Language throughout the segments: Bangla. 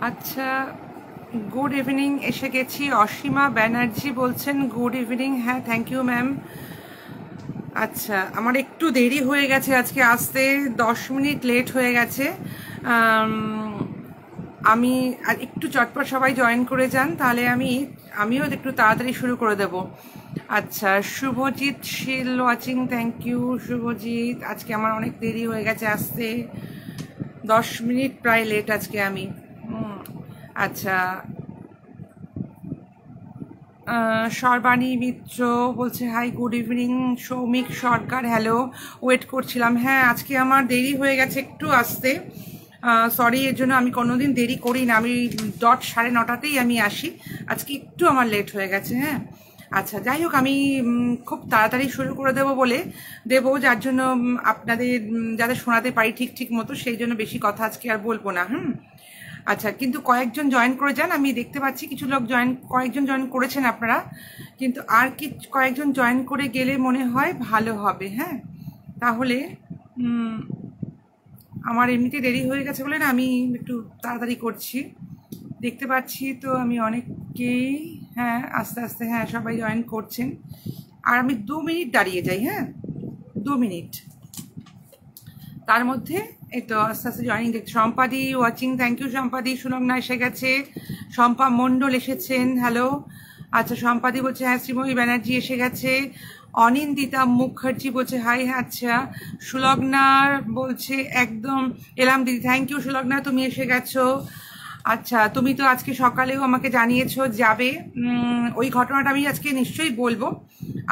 আচ্ছা, গুড ইভিনিং এসে গেছি। অসীমা ব্যানার্জি বলছেন গুড ইভিনিং। হ্যাঁ, থ্যাংক ইউ ম্যাম। আচ্ছা, আমার একটু দেরি হয়ে গেছে আজকে আসতে, 10 মিনিট লেট হয়ে গেছে। আমি আর একটু চটপট সবাই জয়েন করে যান, তাহলে আমিও একটু তাড়াতাড়ি শুরু করে দেব। আচ্ছা, শুভজিৎ শীল ওয়াচিং, থ্যাংক ইউ শুভজিৎ। আজকে আমার অনেক দেরি হয়ে গেছে আসতে, 10 মিনিট প্রায় লেট আজকে আমি। আচ্ছা, সর্বাণী মিত্র বলছে হাই গুড ইভিনিং। সৌমিক সরকার হ্যালো, ওয়েট করছিলাম। হ্যাঁ, আজকে আমার দেরি হয়ে গেছে একটু আসতে, সরি। এর জন্য আমি কোনোদিন দেরি করি না, আমি ডট 9:30তেই আমি আসি। আজকে একটু আমার লেট হয়ে গেছে। হ্যাঁ, আচ্ছা, যাই হোক, আমি খুব তাড়াতাড়ি শুরু করে দেবো, যার জন্য আপনাদের যাতে শোনাতে পারি ঠিক মতো, সেই জন্য বেশি কথা আজকে আর বলবো না। আচ্ছা, কিন্তু কয়েকজন জয়েন করে যান, আমি দেখতে পাচ্ছি কিছু লোক কয়েকজন জয়েন করেছেন আপনারা, কিন্তু আর কি কয়েকজন জয়েন করে গেলে মনে হয় ভালো হবে। হ্যাঁ, তাহলে আমার এমনিতে দেরি হয়ে গেছে বলে না, আমি একটু তাড়াতাড়ি করছি। দেখতে পাচ্ছি তো আমি অনেককেই, হ্যাঁ, আস্তে আস্তে, হ্যাঁ, সবাই জয়েন করছেন। আর আমি 2 মিনিট দাঁড়িয়ে যাই। হ্যাঁ, 2 মিনিট, তার মধ্যে এই তো আস্তে আস্তে জয়েনিং দেখছি। সম্পাদি ওয়াচিং, থ্যাংক ইউ সম্পাদি। সুলগ্না এসে গেছে, শম্পা মণ্ডল এসেছেন, হ্যালো। আচ্ছা, সম্পাদি বলছে হ্যাঁ, শ্রীময়ী ব্যানার্জি এসে গেছে। অনিন্দিতা মুখার্জি বলছে হাই। হ্যাঁ, আচ্ছা, সুলগ্নার বলছে একদম এলাম দিদি, থ্যাংক ইউ সুলগ্না, তুমি এসে গেছো। আচ্ছা, তুমি তো আজকে সকালেও আমাকে জানিয়েছো যাবে, ওই ঘটনাটা আমি আজকে নিশ্চয়ই বলবো,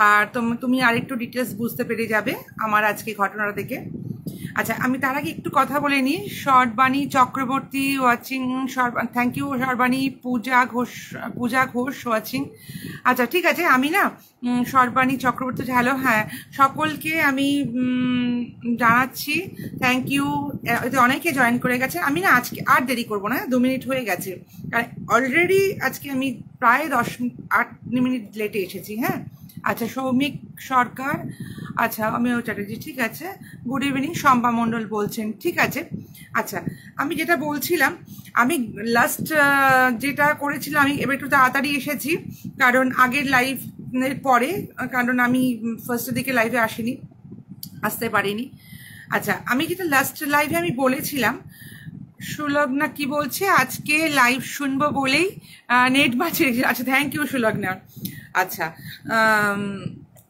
আর তুমি আরেকটু ডিটেলস বুঝতে পেরে যাবে আমার আজকে ঘটনাটা থেকে। আচ্ছা, আমি তার আগে একটু কথা বলে নিই। Sarbani Chakraborty watching, thank you Sarbani. Puja Ghosh watching. আচ্ছা, ঠিক আছে, আমি না সর্বাণী চক্রবর্তী, হ্যালো। হ্যাঁ, সকলকে আমি জানাচ্ছি থ্যাংক ইউ। এতে অনেকে জয়েন করে গেছে। আমি না আজকে আর দেরি করবো না, 2 মিনিট হয়ে গেছে, কারণ অলরেডি আজকে আমি প্রায় 8 মিনিট লেটে এসেছি। হ্যাঁ, আচ্ছা, সৌমিক সরকার, আচ্ছা, অমিয় চ্যাটার্জি, ঠিক আছে, গুড ইভিনিং। শম্পা মণ্ডল বলছেন, ঠিক আছে। আচ্ছা, আমি যেটা বলছিলাম, আমি লাস্ট যেটা করেছিলাম, আমি এবার একটু তাড়াতাড়ি এসেছি, কারণ আগের লাইভের পরে, কারণ আমি ফার্স্টের দিকে লাইভে আসতে পারিনি। আচ্ছা, আমি যেটা লাস্ট লাইভে আমি বলেছিলাম, সুলগ্না কি বলছে, আজকে লাইভ শুনবো বলেই নেট বাঁচিয়ে। আচ্ছা, থ্যাংক ইউ সুলগ্না। আচ্ছা,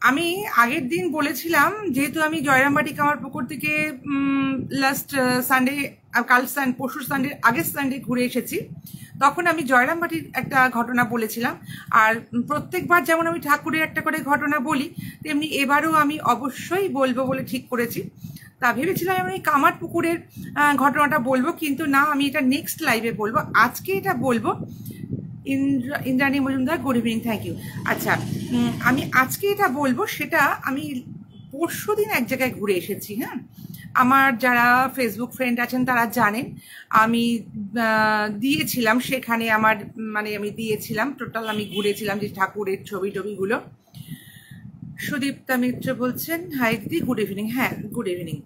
আমি আগের দিন বলেছিলাম, যেহেতু আমি জয়রামবাটি কামারপুকুর থেকে লাস্ট সানডে, পরশু সানডে, আগের সানডে ঘুরে এসেছি, তখন আমি জয়রামবাটির একটা ঘটনা বলেছিলাম। আর প্রত্যেকবার যেমন আমি ঠাকুরের একটা করে ঘটনা বলি, তেমনি এবারও আমি অবশ্যই বলবো বলে ঠিক করেছি। তা ভেবেছিলাম আমি কামারপুকুরের ঘটনাটা বলবো, কিন্তু না, আমি এটা নেক্সট লাইভে বলবো। আজকে এটা বলবো। Indrani Majumdar, good evening, thank you. আচ্ছা, আমি আজকে এটা বলবো, সেটা আমি পরশু দিন এক জায়গায় ঘুরে এসেছি। হ্যাঁ, আমার যারা ফেসবুক ফ্রেন্ড আছেন তারা জানেন, আমি দিয়েছিলাম সেখানে, আমি দিয়েছিলাম টোটাল, আমি ঘুরেছিলাম যে ঠাকুরের টবিগুলো। সুদীপ্তা মিত্র বলছেন হাই দিদি, গুড ইভিনিং। হ্যাঁ, গুড ইভিনিং।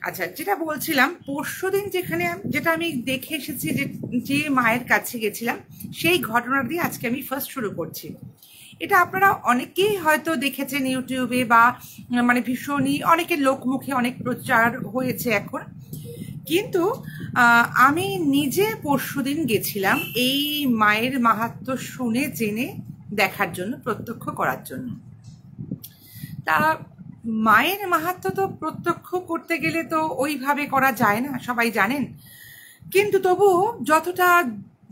আচ্ছা, যেটা বলছিলাম, পরশুদিন যেটা আমি দেখে এসেছি, যে মায়ের কাছে গেছিলাম, সেই ঘটনা দিয়ে আজকে আমি ফার্স্ট শুরু করছি। এটা আপনারা অনেকেই হয়তো দেখেছেন ইউটিউবে, বা ভীষণই অনেকের লোকমুখে অনেক প্রচার হয়েছে এখন, কিন্তু আমি নিজে পরশুদিন গেছিলাম এই মায়ের মাহাত্ম্য শুনে জেনে দেখার জন্য, প্রত্যক্ষ করার জন্য। তা মায়ের মাহাত্ম্য তো প্রত্যক্ষ করতে গেলে তো ওইভাবে করা যায় না, সবাই জানেন। কিন্তু তবু যতটা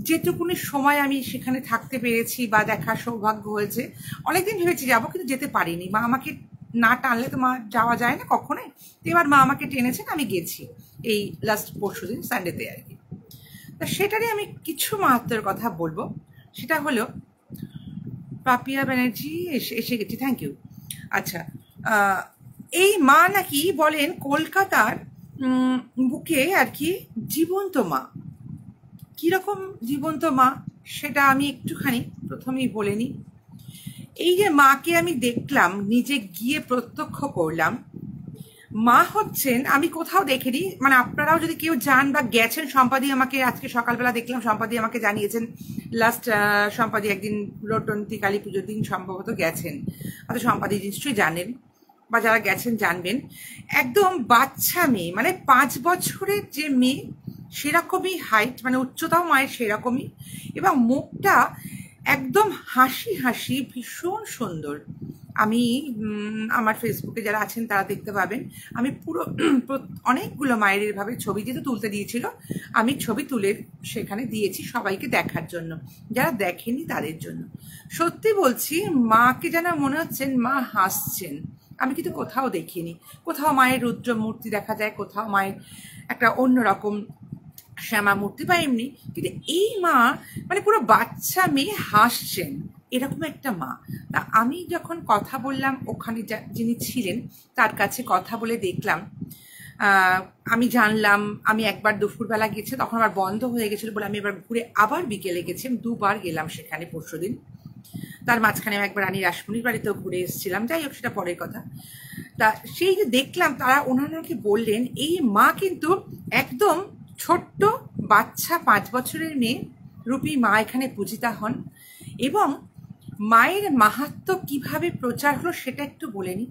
যেটুকুনি সময় আমি সেখানে থাকতে পেরেছি বা দেখার সৌভাগ্য হয়েছে, অনেকদিন ভেবেছি যাবো কিন্তু যেতে পারিনি। মা আমাকে না টানলে তো মা যাওয়া যায় না কখনোই। তো এবার মা আমাকে টেনেছেন, আমি গেছি এই লাস্ট পরশুদিন সানডেতে আর কি। তা সেটারই আমি কিছু মাহাত্ম্যের কথা বলবো। সেটা হলো পাপিয়া ব্যানার্জি এসে গেছি, থ্যাংক ইউ। আচ্ছা, এই মা নাকি বলেন কলকাতার বুকে আর কি জীবন্ত মা। কিরকম জীবন্ত মা সেটা আমি একটুখানি প্রথমেই বলে নিই। এই যে মাকে আমি দেখলাম, নিজে গিয়ে প্রত্যক্ষ করলাম, মা হচ্ছেন, আমি কোথাও দেখিনি, মানে আপনারাও যদি কেউ যান বা গেছেন, সম্পাদি আমাকে আজকে সকালবেলা দেখলাম, সম্পাদি আমাকে জানিয়েছেন লাস্ট সম্পাদি একদিন রটন্তী কালী পুজোর দিন সম্ভবত গেছেন, হয়তো সম্পাদি নিশ্চয়ই জানেন বা যারা গেছেন জানবেন। একদম বাচ্চা মেয়ে, মানে 5 বছরের যে মেয়ে সেরকমই হাইট, মানে উচ্চতাও মায়ের সেরকমই, এবং মুখটা একদম হাসি হাসি, ভীষণ সুন্দর। আমি আমার ফেসবুকে যারা আছেন তারা দেখতে পাবেন, আমি পুরো অনেকগুলো মায়ের এভাবে ছবি যেহেতু তুলতে দিয়েছিল, আমি ছবি তুলে সেখানে দিয়েছি সবাইকে দেখার জন্য, যারা দেখেনি তাদের জন্য। সত্যি বলছি, মাকে যেন মনে হচ্ছেন মা হাসছেন। আমি কিন্তু কোথাও দেখিনি, কোথাও মায়ের রুদ্র মূর্তি দেখা যায়, কোথাও মায়ের একটা অন্যরকম শ্যামা মূর্তি বা এমনি, কিন্তু এই মা মানে পুরো বাচ্চা মেয়ে হাসছেন, এরকম একটা মা। তা আমি যখন কথা বললাম ওখানে যিনি ছিলেন তার কাছে কথা বলে দেখলাম, আমি জানলাম, আমি একবার দুপুরবেলা গেছি, তখন আবার বন্ধ হয়ে গেছিলো বলে আমি এবার ঘুরে আবার বিকেলে গেছি। আমি 2 বার গেলাম সেখানে পরশুদিন। তার মাঝখানে আমি একবার রানী রাসমণির বাড়িতেও ঘুরে এসেছিলাম, যাই হোক সেটা পরের কথা। তা সেই যে দেখলাম, তারা ওনাকে বললেন এই মা কিন্তু একদম ছোট্ট বাচ্চা 5 বছরের মেয়ে রূপী মা এখানে পূজিতা হন। এবং মায়ের মাহাত্ম্য কিভাবে প্রচার হলো সেটা একটু বলে নি।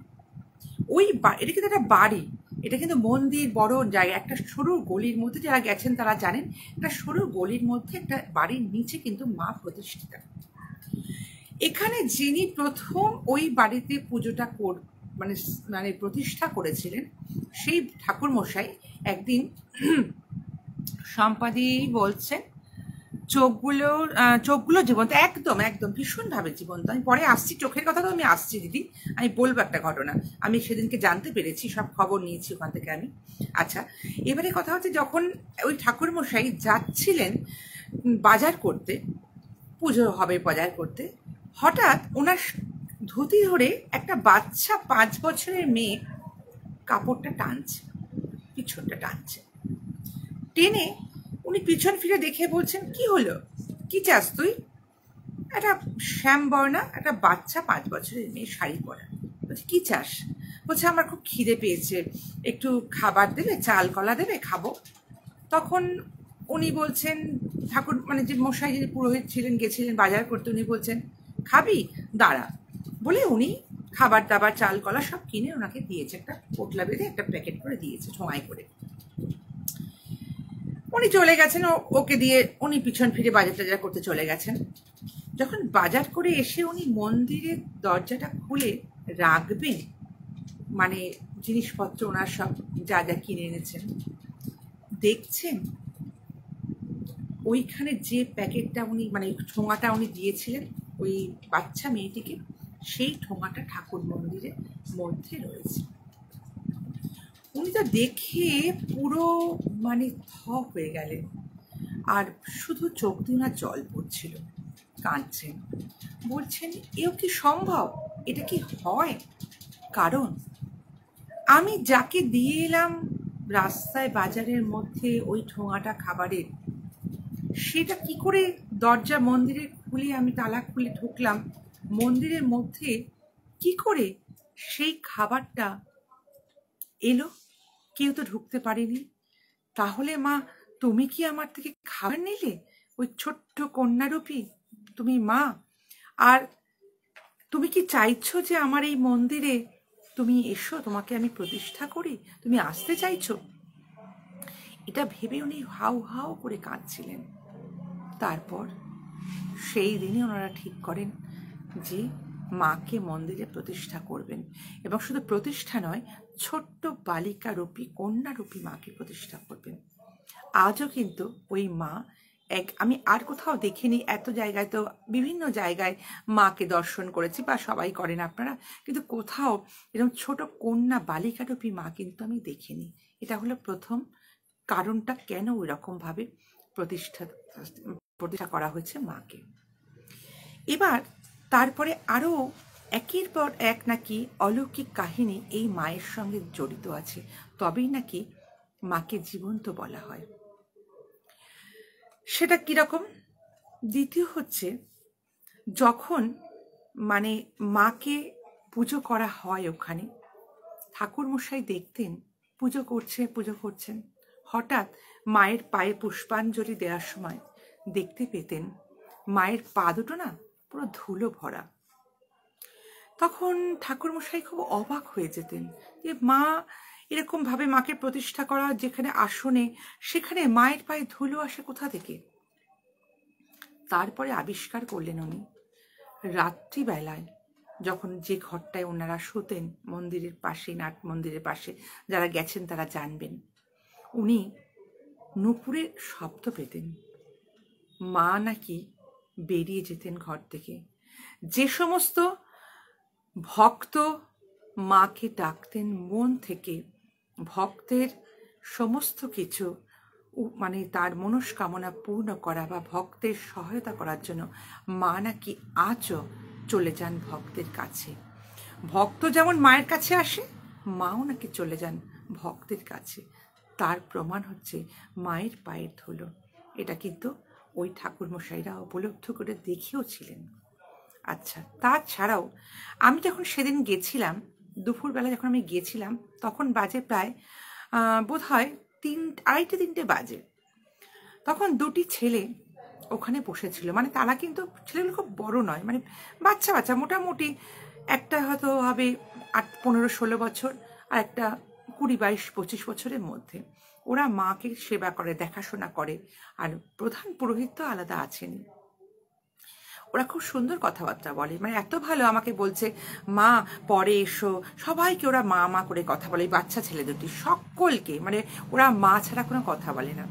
ওই এটা কিন্তু একটা বাড়ি, এটা কিন্তু মন্দির বড় জায়গা, একটা সরু গলির মধ্যে, যারা গেছেন তারা জানেন, একটা সরু গলির মধ্যে একটা বাড়ির নিচে কিন্তু মা প্রতিষ্ঠিতা। এখানে যিনি প্রথম ওই বাড়িতে পুজোটা মানে মানে প্রতিষ্ঠা করেছিলেন, সেই ঠাকুর মশাই একদিন সম্পাদি বলছেন চোখগুলো জীবন্ত, একদম একদম ভীষণভাবে জীবন্ত। আমি পরে আসছি, চোখের কথা তো আমি আসছি দিদি, আমি বলবো একটা ঘটনা। আমি সেদিনকে জানতে পেরেছি, সব খবর নিয়েছি ওখান থেকে আমি। আচ্ছা, এবারে কথা হচ্ছে, যখন ওই ঠাকুর মশাই যাচ্ছিলেন বাজার করতে, পুজো হবে বাজার করতে, হঠাৎ ওনার ধুতি ধরে একটা বাচ্চা 5 বছরের মেয়ে কাপড়টা টানছে, পিছনটা টানছে, টেনে উনি পিছন ফিরে দেখে বলছেন, কি হলো, কি চাস তুই? একটা শ্যামবর্ণা একটা বাচ্চা 5 বছরের মেয়ে, শাড়ি পরা। বলছে কি চাস? বলছে আমার খুব খিদে পেয়েছে, একটু খাবার দেবে, চাল কলা দেবে, খাবো। তখন উনি বলছেন, ঠাকুর মানে যে মশাই যিনি পুরোহিত ছিলেন, গেছিলেন বাজার করতে, উনি বলছেন খাবি, দাঁড়া, বলে উনি খাবার দাবার চাল কলা সব কিনে ওনাকে দিয়েছে, একটা পোটলা বেঁধে একটা প্যাকেট করে দিয়েছে ঠোঙায় করে। উনি চলে গেছেন, ওকে দিয়ে উনি পিছন ফিরে বাজার টাজার করতে চলে গেছেন। যখন বাজার করে এসে উনি মন্দিরের দরজাটা খুলে রাখবেন, মানে জিনিসপত্র ওনার সব যা যা কিনে এনেছেন, দেখছেন ওইখানে যে প্যাকেটটা উনি মানে ঠোঙাটা উনি দিয়েছিলেন ওই বাচ্চা মেয়েটিকে, সেই ঠোঙাটা ঠাকুর মন্দিরের মধ্যে রয়েছে। উনি তো দেখে পুরো মানে থ হয়ে গেলেন, আর শুধু চোখ দিয়ে ওনার জল পড়ছিল, কাঁদছেন, বলছেন এও কি সম্ভব, এটা কি হয়? কারণ আমি যাকে দিয়ে এলাম রাস্তায় বাজারের মধ্যে ওই ঠোঙাটা খাবারের, সেটা কি করে দরজা মন্দিরে খুলে আমি তালা খুলে ঢুকলাম মন্দিরের মধ্যে, কি করে সেই খাবারটা এলো? কেউ তো ঢুকতে পারেনি। তাহলে মা তুমি কি আমার থেকে খাবার নিলে? ওই ছোট্ট কন্যারূপী তুমি মা, আর তুমি কি চাইছো যে আমার এই মন্দিরে তুমি এসো, তোমাকে আমি প্রতিষ্ঠা করি, তুমি আসতে চাইছো? এটা ভেবে উনি হাউ হাউ করে কাঁদছিলেন। তারপর সেই দিনই ওনারা ঠিক করেন যে মাকে মন্দিরে প্রতিষ্ঠা করবেন, এবং শুধু প্রতিষ্ঠা নয়, ছোট্ট বালিকা রূপী কন্যারূপী মাকে প্রতিষ্ঠা করবেন। আজও কিন্তু ওই মা আমি আর কোথাও দেখিনি, এত জায়গায় তো বিভিন্ন জায়গায় মাকে দর্শন করেছি বা সবাই করেন আপনারা, কিন্তু কোথাও এরকম ছোট কন্যা বালিকারূপী মা কিন্তু আমি দেখিনি। এটা হলো প্রথম। কারণটা কেন ওই রকমভাবে প্রতিষ্ঠা করা হয়েছে মাকে। এবার তারপরে আরও একের পর এক নাকি অলৌকিক কাহিনী এই মায়ের সঙ্গে জড়িত আছে, তবেই নাকি মাকে জীবন্ত বলা হয়। সেটা কিরকম? দ্বিতীয় হচ্ছে, যখন মানে মাকে পুজো করা হয় ওখানে, ঠাকুরমশাই দেখতেন পুজো করছেন, হঠাৎ মায়ের পায়ে পুষ্পাঞ্জলি দেওয়ার সময় দেখতে পেতেন মায়ের পা দুটো না পুরো ধুলো ভরা। তখন ঠাকুরমশাই খুব অবাক হয়ে যেতেন যে মা এরকম ভাবে মাকে প্রতিষ্ঠা করা যেখানে আসনে, সেখানে মায়ের পায়ে ধুলো আসে কোথা থেকে? তারপরে আবিষ্কার করলেন উনি, রাত্রিবেলায় যখন যে ঘরটায় ওনারা শুতেন মন্দিরের পাশে, নাট মন্দিরের পাশে, যারা গেছেন তারা জানবেন, উনি নুপুরের শব্দ পেতেন। মা নাকি বেরিয়ে যেতেন ঘর থেকে। যে সমস্ত ভক্ত মাকে ডাকতেন মন থেকে, ভক্তের সমস্ত কিছু মানে তার মনস্কামনা পূর্ণ করা বা ভক্তের সহায়তা করার জন্য মা নাকি আজও চলে যান ভক্তের কাছে। ভক্ত যেমন মায়ের কাছে আসে, মাও নাকি চলে যান ভক্তের কাছে। তার প্রমাণ হচ্ছে মায়ের পায়ের ধুলো। এটা কিন্তু ওই ঠাকুরমশাইরা উপলব্ধ করে দেখেও ছিলেন। আচ্ছা, তাছাড়াও আমি যখন সেদিন গেছিলাম, দুপুরবেলা যখন আমি গেছিলাম, তখন বাজে প্রায় বোধ হয় 2:30-3টে বাজে। তখন দুটি ছেলে ওখানে বসেছিল, মানে তারা কিন্তু ছেলেগুলো খুব বড় নয়, মানে বাচ্চা বাচ্চা, মোটামুটি একটা হয়তো হবে 8-15-16 বছর, আর একটা 20-22-25 বছরের মধ্যে। ওরা মাকে সেবা করে, দেখাশোনা করে, আর প্রধান পুরোহিত তো আলাদা আছেনই। ওরা খুব সুন্দর কথাবার্তা বলে, মানে এত ভালো আমাকে বলছে মা পরে এসো, সবাইকে ওরা মা মা করে কথা বলে, বাচ্চা ছেলে দুটি সকলকে, মানে ওরা মা ছাড়া কোনো কথা বলে না।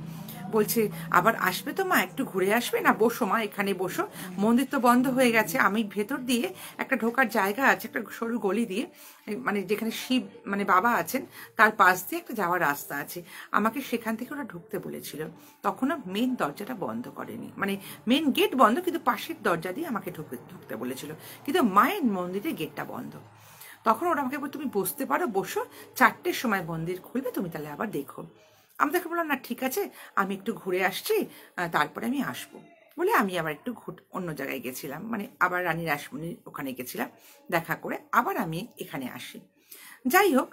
বলছে আবার আসবে তো মা, একটু ঘুরে আসবে না, বসো মা, এখানে বসো, মন্দির তো বন্ধ হয়ে গেছে। আমি ভেতর দিয়ে একটা ঢোকার জায়গা আছে, একটা সরু গলি দিয়ে, মানে যেখানে শিব মানে বাবা আছেন তার পাশ দিয়ে একটা যাওয়ার রাস্তা আছে, আমাকে সেখান থেকে ওরা ঢুকতে বলেছিল। তখনও মেন দরজাটা বন্ধ করেনি, মানে মেন গেট বন্ধ, কিন্তু পাশের দরজা দিয়ে আমাকে ঢুকতে বলেছিল, কিন্তু মায়ের মন্দিরের গেটটা বন্ধ। তখন ওরা আমাকে বলে তুমি বসতে পারো, বসো, 4টের সময় মন্দির খুলবে, তুমি তাহলে আবার দেখো। আমি তাকে বললাম না ঠিক আছে, আমি একটু ঘুরে আসছি, তারপরে আমি আসবো বলে আমি আবার একটু অন্য জায়গায় গেছিলাম, মানে আবার রানী রাসমণির ওখানে গেছিলাম, দেখা করে আবার আমি এখানে আসি। যাই হোক,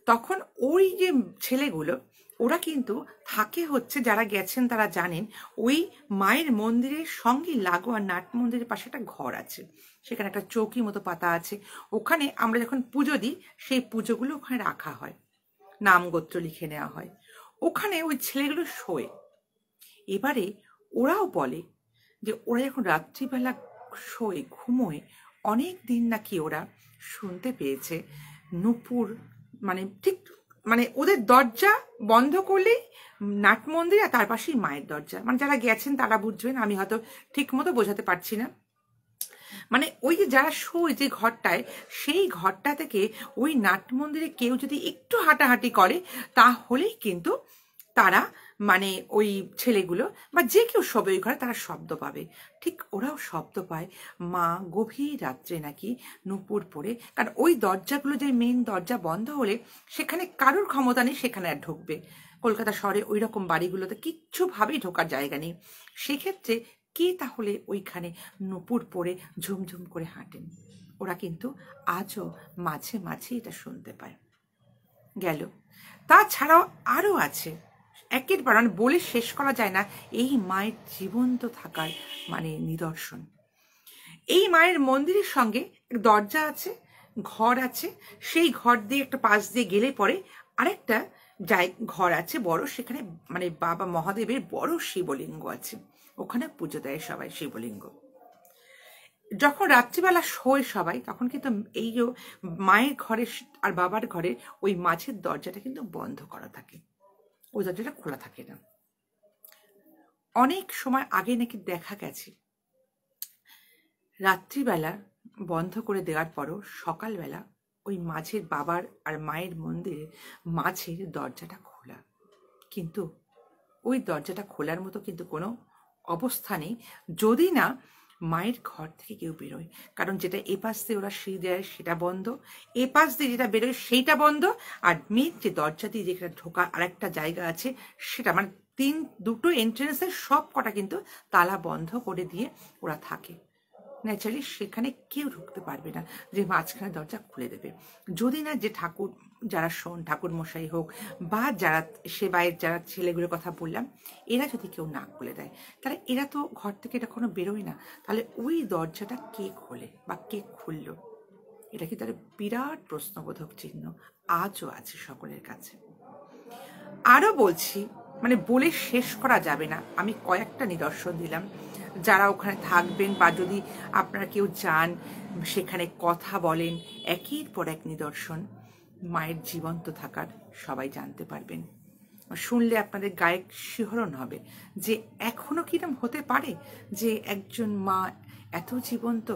তখন ওই যে ছেলেগুলো ওরা কিন্তু থাকে হচ্ছে, যারা গেছেন তারা জানেন, ওই মায়ের মন্দিরের সঙ্গে লাগোয়া নাট মন্দিরের পাশে একটা ঘর আছে, সেখানে একটা চৌকি মতো পাতা আছে, ওখানে আমরা যখন পুজো দিই সেই পুজোগুলো ওখানে রাখা হয়, নাম গোত্র লিখে নেওয়া হয়, ওখানে ওই ছেলেগুলো শোয়। এবারে ওরাও বলে যে ওরা যখন রাত্রিবেলা শোয়, ঘুমোয়, অনেক দিন নাকি ওরা শুনতে পেয়েছে নূপুর, মানে ঠিক মানে ওদের দরজা বন্ধ করলেই নাট মন্দির, আর তার পাশেই মায়ের দরজা, মানে যারা গেছেন তারা বুঝবেন, আমি হয়তো ঠিক মতো বোঝাতে পারছি না। মানে ওই যে যারা শোয় যে ঘরটায়, সেই ঘরটা থেকে ওই নাট মন্দিরে কেউ যদি একটু হাঁটাহাঁটি করে, তাহলেই কিন্তু তারা মানে ওই ছেলেগুলো বা যে কেউ শোবে ওই ঘরে, তারা শব্দ পাবে। ঠিক ওরাও শব্দ পায়, মা গভীর রাত্রে নাকি নূপুর পরে, কারণ ওই দরজাগুলো যে মেন দরজা বন্ধ হলে সেখানে কারোর ক্ষমতা নেই সেখানে আর ঢুকবে। কলকাতা শহরে ওই রকম বাড়িগুলোতে কিচ্ছুভাবেই ঢোকার জায়গা নেই, সেক্ষেত্রে কে তাহলে ওইখানে নূপুর পরে ঝুমঝুম করে হাঁটেন? ওরা কিন্তু আজও মাঝে মাঝে এটা শুনতে পায়। গেল, তাছাড়াও আরও আছে, একের পর মানে বলে শেষ করা যায় না এই মায়ের জীবন্ত থাকার মানে নিদর্শন। এই মায়ের মন্দিরের সঙ্গে দরজা আছে, ঘর আছে, সেই ঘর দিয়ে একটা পাশ দিয়ে গেলে পরে আরেকটা ঘর আছে বড়, সেখানে মানে বাবা মহাদেবের বড় শিবলিঙ্গ আছে, ওখানে পুজো দেয় সবাই শিবলিঙ্গ। যখন রাত্রিবেলা শোয় সবাই, তখন কিন্তু এই যে মায়ের ঘরে আর বাবার ঘরে ওই মাঝের দরজাটা কিন্তু বন্ধ করা থাকে, ওই দরজাটা খোলা থাকে না। অনেক সময় আগে নাকি দেখা গেছে রাত্রিবেলা বন্ধ করে দেওয়ার পরও সকালবেলা ওই মাঝের বাবার আর মায়ের মন্দিরের মাঝের দরজাটা খোলা, কিন্তু ওই দরজাটা খোলার মতো কিন্তু কোনো অবস্থা নেই যদি না মায়ের ঘর থেকে কেউ বেরোয়। কারণ যেটা এপাশ দিয়ে ওরা সিঁড়ি দেয় সেটা বন্ধ, এপাশ দিয়ে যেটা বেরোয় সেইটা বন্ধ, আর মেন যে দরজা দিয়ে যেখানে ঢোকা আরেকটা জায়গা আছে সেটা মানে দুটো এন্ট্রেন্সের সব কটা কিন্তু তালা বন্ধ করে দিয়ে ওরা থাকে। ন্যাচারালি সেখানে কেউ ঢুকতে পারবে না যে মাঝখানে দরজা খুলে দেবে, যদি না যে ঠাকুর যারা শোন ঠাকুর মশাই হোক বা যারা সেবায়ের যারা ছেলেগুলোর কথা বললাম এরা যদি কেউ না খুলে দেয় তাহলে এরা তো ঘর থেকে এটা কোনো বেরোয় না। তাহলে ওই দরজাটা কে খোলে বা কে খুললো, এটা কি তার বিরাট প্রশ্নবোধক চিহ্ন আজও আছে সকলের কাছে। আরও বলছি, মানে বলে শেষ করা যাবে না, আমি কয়েকটা নিদর্শন দিলাম, যারা ওখানে থাকবেন বা যদি আপনারা কেউ যান সেখানে কথা বলেন, একের পর এক নিদর্শন মায়ের জীবন্ত থাকার সবাই জানতে পারবেন। শুনলে আপনাদের গায়ে শিহরণ হবে যে এখনো কিরম হতে পারে যে একজন মা এত জীবন্ত।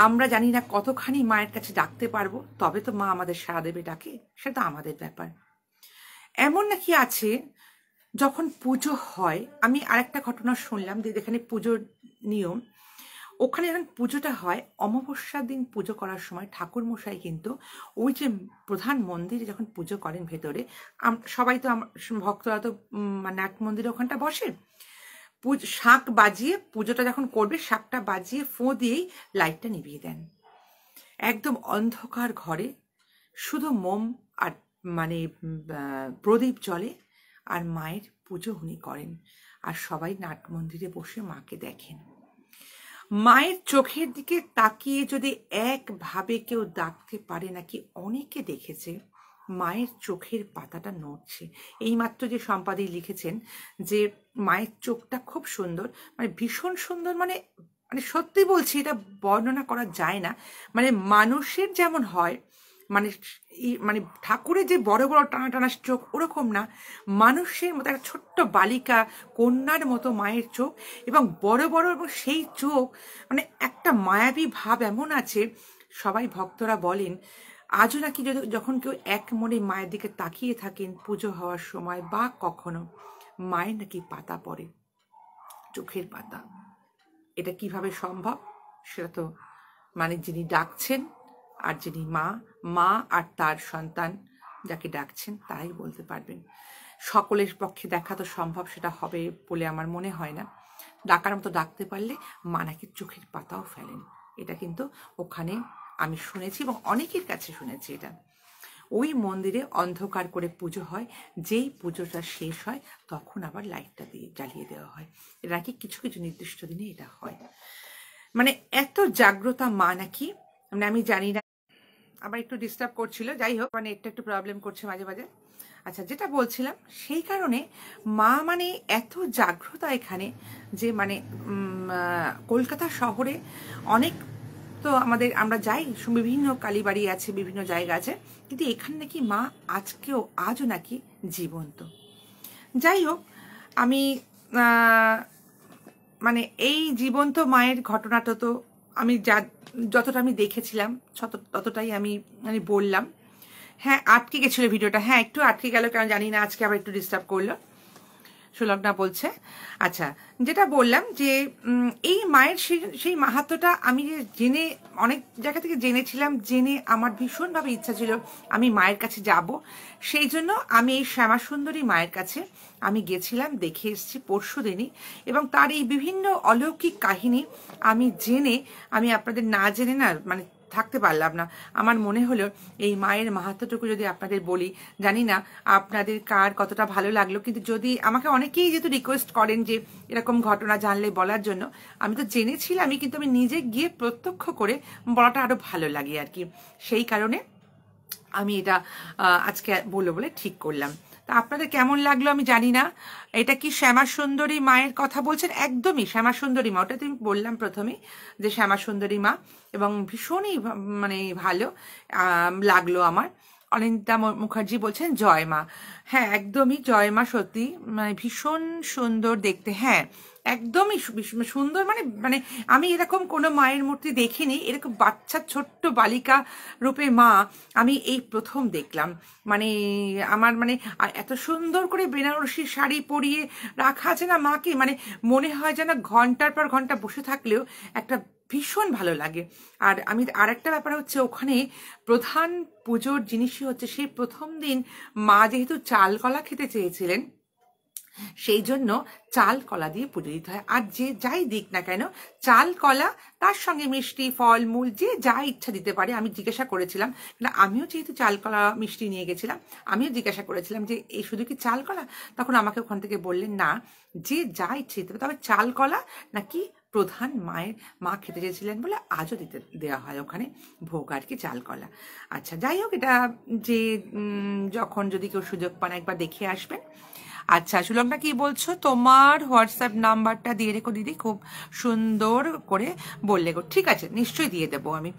আমরা জানি না কতখানি মায়ের কাছে ডাকতে পারবো, তবে তো মা আমাদের সাড়া দেবে ডাকে, সেটা আমাদের ব্যাপার। এমন নাকি আছে যখন পুজো হয়, আমি আরেকটা ঘটনা শুনলাম যে যেখানে পুজোর নিয়ম, ওখানে যখন পুজোটা হয় অমাবস্যার দিন পুজো করার সময় ঠাকুর মশাই কিন্তু ওই যে প্রধান মন্দিরে যখন পুজো করেন ভেতরে, সবাই তো ভক্তরা তো নাট মন্দিরে ওখানটা বসে, শাঁখ বাজিয়ে পুজোটা যখন করবে শাঁখটা বাজিয়ে ফোঁ দিয়েই লাইটটা নিভিয়ে দেন। একদম অন্ধকার ঘরে শুধু মোম আর মানে প্রদীপ জ্বলে আর মায়ের পুজো উনি করেন, আর সবাই নাট মন্দিরে বসে মাকে দেখেন। মায়ের চোখের দিকে তাকিয়ে যদি একভাবে কেউ ডাকতে পারে, নাকি অনেকে দেখেছে মায়ের চোখের পাতাটা নড়ছে। এইমাত্র যে সম্পাদক লিখেছেন যে মায়ের চোখটা খুব সুন্দর, মানে ভীষণ সুন্দর, মানে মানে সত্যি বলছি এটা বর্ণনা করা যায় না। মানে মানুষের যেমন হয়, মানে মানে ঠাকুরের যে বড় বড় টানা টানা চোখ ওরকম না, মানুষের মতো একটা ছোট্ট বালিকা কন্যার মতো মায়ের চোখ, এবং বড় বড়, এবং সেই চোখ মানে একটা মায়াবী ভাব এমন আছে। সবাই ভক্তরা বলেন আজও নাকি যখন কেউ এক মনে মায়ের দিকে তাকিয়ে থাকেন পুজো হওয়ার সময় বা কখনো, মায়ের নাকি পাতা পড়ে, চোখের পাতা। এটা কিভাবে সম্ভব সেটা তো মানে যিনি ডাকছেন আর যিনি মা আর তার সন্তান যাকে ডাকছেন তারাই বলতে পারবেন। সকলের পক্ষে দেখা তো সম্ভব সেটা হবে বলে আমার মনে হয় না। ডাকার মতো ডাকতে পারলে মা নাকি চোখের পাতাও ফেলেন, এটা কিন্তু ওখানে আমি শুনেছি এবং অনেকের কাছে শুনেছি। এটা ওই মন্দিরে অন্ধকার করে পুজো হয়, যেই পুজোটা শেষ হয় তখন আবার লাইটটা দিয়ে জ্বালিয়ে দেওয়া হয়। এটা নাকি কিছু কিছু নির্দিষ্ট দিনে এটা হয়। মানে এত জাগ্রতা মা নাকি, মানে আমি জানি না, আবার একটু ডিস্টার্ব করছিল, যাই হোক মানে একটু প্রবলেম করছে মাঝে মাঝে। আচ্ছা, যেটা বলছিলাম সেই কারণে মা মানে এত জাগ্রতা এখানে যে মানে কলকাতা শহরে অনেক তো আমাদের আমরা যাই, বিভিন্ন কালীবাড়ি আছে, বিভিন্ন জায়গা আছে, কিন্তু এখানে নাকি মা আজও নাকি জীবন্ত। যাই হোক, আমি মানে এই জীবন্ত মায়ের ঘটনাটা তো আমি যতটা আমি দেখেছিলাম ততটাই আমি মানে বললাম। হ্যাঁ, আটকে গেছিল ভিডিওটা, হ্যাঁ একটু আটকে গেল, কারণ জানি না আজকে আবার একটু ডিস্টার্ব করলো, সুলগ্না বলছে। আচ্ছা, যেটা বললাম যে এই মায়ের সেই মাহাত্ম্যটা আমি জেনে অনেক জায়গা থেকে জেনেছিলাম, জেনে আমার ভীষণভাবে ইচ্ছা ছিল আমি মায়ের কাছে যাব। সেই জন্য আমি এই শ্যামাসুন্দরী মায়ের কাছে আমি গেছিলাম, দেখে এসেছি পরশু দিনই, এবং তার এই বিভিন্ন অলৌকিক কাহিনী আমি জেনে আমি আপনাদের না জেনে না মানে থাকতে পারলাম না। আমার মনে হলো এই মায়ের মাহাত্ম্যটুকু যদি আপনাদের বলি, জানি না আপনাদের কার কতটা ভালো লাগলো, কিন্তু যদি আমাকে অনেকেই যেহেতু রিকোয়েস্ট করেন যে এরকম ঘটনা জানলে বলার জন্য, আমি তো জেনেছিলামই, কিন্তু আমি নিজে গিয়ে প্রত্যক্ষ করে বলাটা আরো ভালো লাগে আর কি। সেই কারণে আমি এটা আজকে বলবো বলে ঠিক করলাম। তা আপনাদের কেমন লাগলো আমি জানি না। এটা কি শ্যামাসুন্দরী মায়ের কথা বলছেন? একদমই শ্যামাসুন্দরী মা, ওটা তুমি বললাম প্রথমে যে শ্যামাসুন্দরী মা, এবং ভীষণই মানে ভালো লাগলো আমার। অনিন্দিতা মুখার্জি বলছেন জয় মা। হ্যাঁ, একদমই জয় মা, সত্যি মানে ভীষণ সুন্দর দেখতে। হ্যাঁ, একদমই সুন্দর, মানে মানে আমি এরকম কোনো মায়ের মূর্তি দেখিনি, এরকম বাচ্চা ছোট্ট বালিকা রূপে মা আমি এই প্রথম দেখলাম। মানে আমার মানে এত সুন্দর করে বেনারসি শাড়ি পরিয়ে রাখা আছে না মাকে, মানে মনে হয় যেন ঘন্টার পর ঘন্টা বসে থাকলেও একটা ভীষণ ভালো লাগে। আর আমি আর একটা ব্যাপার হচ্ছে, ওখানে প্রধান পুজোর জিনিসই হচ্ছে সেই প্রথম দিন মা যেহেতু চাল কলা খেতে চেয়েছিলেন, সেই জন্য চাল কলা দিয়ে পুজো দিতে হয়। আর যে যাই দিক না কেন, চাল কলা তার সঙ্গে মিষ্টি ফল মূল যে যা ইচ্ছা দিতে পারে। আমি জিজ্ঞাসা করেছিলাম, না আমিও যেহেতু চাল কলা মিষ্টি নিয়ে গেছিলাম, আমিও জিজ্ঞাসা করেছিলাম যে এই শুধু কি চাল কলা? তখন আমাকে ওখান থেকে বললেন না, যে যা ইচ্ছে দিতে পারে, তবে চাল কলা নাকি প্রধান মা খেতে চেয়েছিলেন বলে আজও দেওয়া হয় ওখানে ভোগ আর কি, চাল কলা। আচ্ছা, যাই হোক, এটা যে যখন যদি কেউ সুযোগ পান একবার দেখে আসবেন। আচ্ছা, সুলগ্না কি বলছো? তোমার হোয়াটসঅ্যাপ নাম্বারটা দিয়ে রেখো দিদি, খুব সুন্দর করে বললে গো। ঠিক আছে, নিশ্চয়ই দিয়ে দেবো আমি।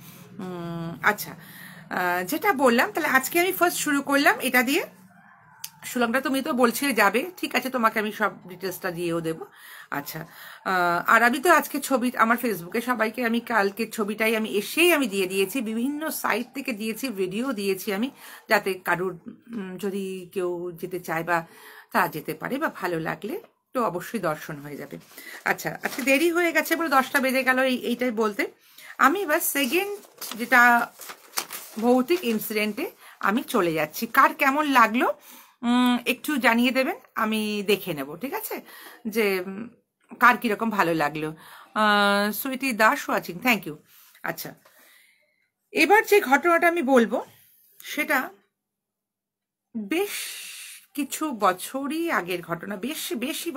আচ্ছা, যেটা বললাম, তাহলে আজকে আমি ফার্স্ট শুরু করলাম এটা দিয়ে। সুলগ্না তুমি তো বলছিলে যাবে, ঠিক আছে, তোমাকে আমি সব ডিটেলসটা দিয়েও দেবো। আচ্ছা, আর আমি তো আজকে ছবি আমার ফেসবুকে সবাইকে আমি কালকে ছবিটাই আমি এসেই আমি দিয়ে দিয়েছি, বিভিন্ন সাইট থেকে দিয়েছি, ভিডিও দিয়েছি আমি, যাতে কারুর যদি কেউ যেতে চায় বা তারা যেতে পারে, বা ভালো লাগলে তো অবশ্যই দর্শন হয়ে যাবে। আচ্ছা, আজকে দেরি হয়ে গেছে বলে 10টা বেজে গেল এইটাই বলতে। আমি এবার সেকেন্ড যেটা ভৌতিক ইনসিডেন্টে আমি চলে যাচ্ছি। কার কেমন লাগলো একটু জানিয়ে দেবেন, আমি দেখে নেব, ঠিক আছে, যে কার কিরকম ভালো লাগলো। Sweety Das watching, thank you. আচ্ছা, এবার যে ঘটনাটা আমি বলবো সেটা বেশ কিছু বছরই আগের ঘটনা, বেশি